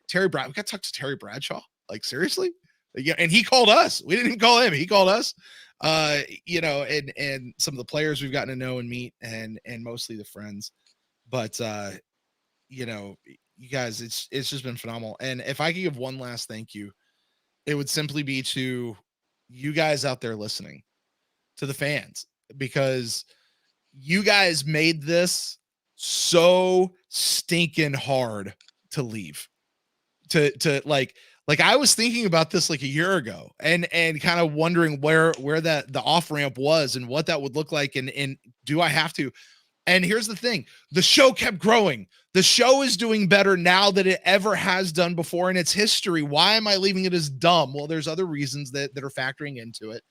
Terry Brad. We got to talk to Terry Bradshaw. Like, seriously. Yeah, and he called us. We didn't even call him. He called us. And some of the players we've gotten to know and meet, and mostly the friends. But you guys, it's just been phenomenal. And if I could give one last thank you, it would simply be to you guys out there listening, to the fans, because you guys made this so stinking hard to leave. To like I was thinking about this like a year ago and kind of wondering where that the off ramp was and what that would look like and do I have to? And here's the thing, the show kept growing. The show is doing better now than it ever has done before in its history. Why am I leaving it as dumb? Well, there's other reasons that are factoring into it.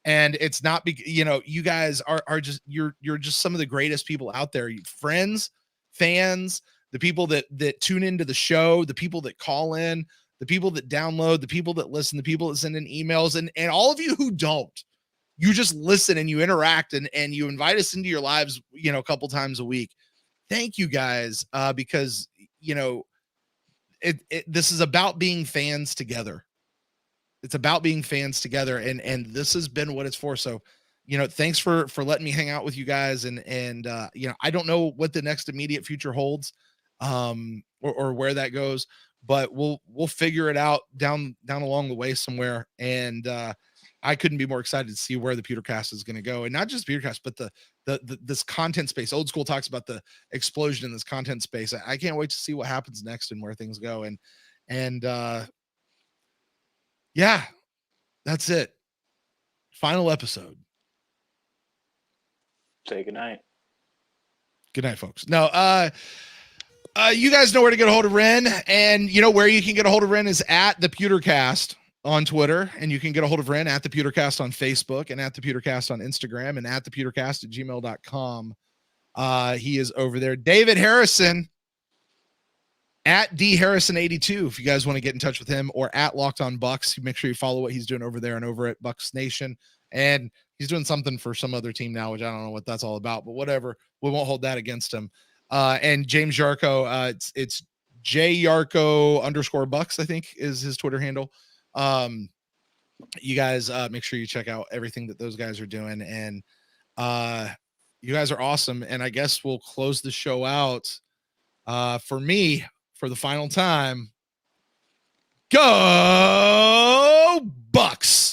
And it's not, you guys are just, you're just some of the greatest people out there. Friends, fans, the people that tune into the show, the people that call in, the people that download, the people that listen, the people that send in emails, and all of you who don't. You just listen and you interact and you invite us into your lives, a couple times a week. Thank you guys, because this is about being fans together. It's about being fans together, and this has been what it's for. So, thanks for letting me hang out with you guys, and I don't know what the next immediate future holds, or where that goes, but we'll figure it out down along the way somewhere, and I couldn't be more excited to see where the PewterCast is going to go, and not just PewterCast, but the this content space. Old School talks about the explosion in this content space. I can't wait to see what happens next and where things go, and yeah, that's it. Final episode. Say goodnight. Good night, folks. No, you guys know where to get a hold of Ren, and where you can get a hold of Ren is at the PewterCast on Twitter, and you can get a hold of Ren at the PewterCast on Facebook, and at the PewterCast on Instagram, and at the PewterCast at gmail.com. He is over there. David Harrison at dharrison82 if you guys want to get in touch with him, or at Locked On Bucs. Make sure you follow what he's doing over there and over at Bucs Nation. And he's doing something for some other team now, which I don't know what that's all about, but whatever. We won't hold that against him. And James Yarko, it's JYarko_Bucs, I think is his Twitter handle. You guys make sure you check out everything that those guys are doing, and you guys are awesome. And I guess we'll close the show out for me for the final time. Go Bucs!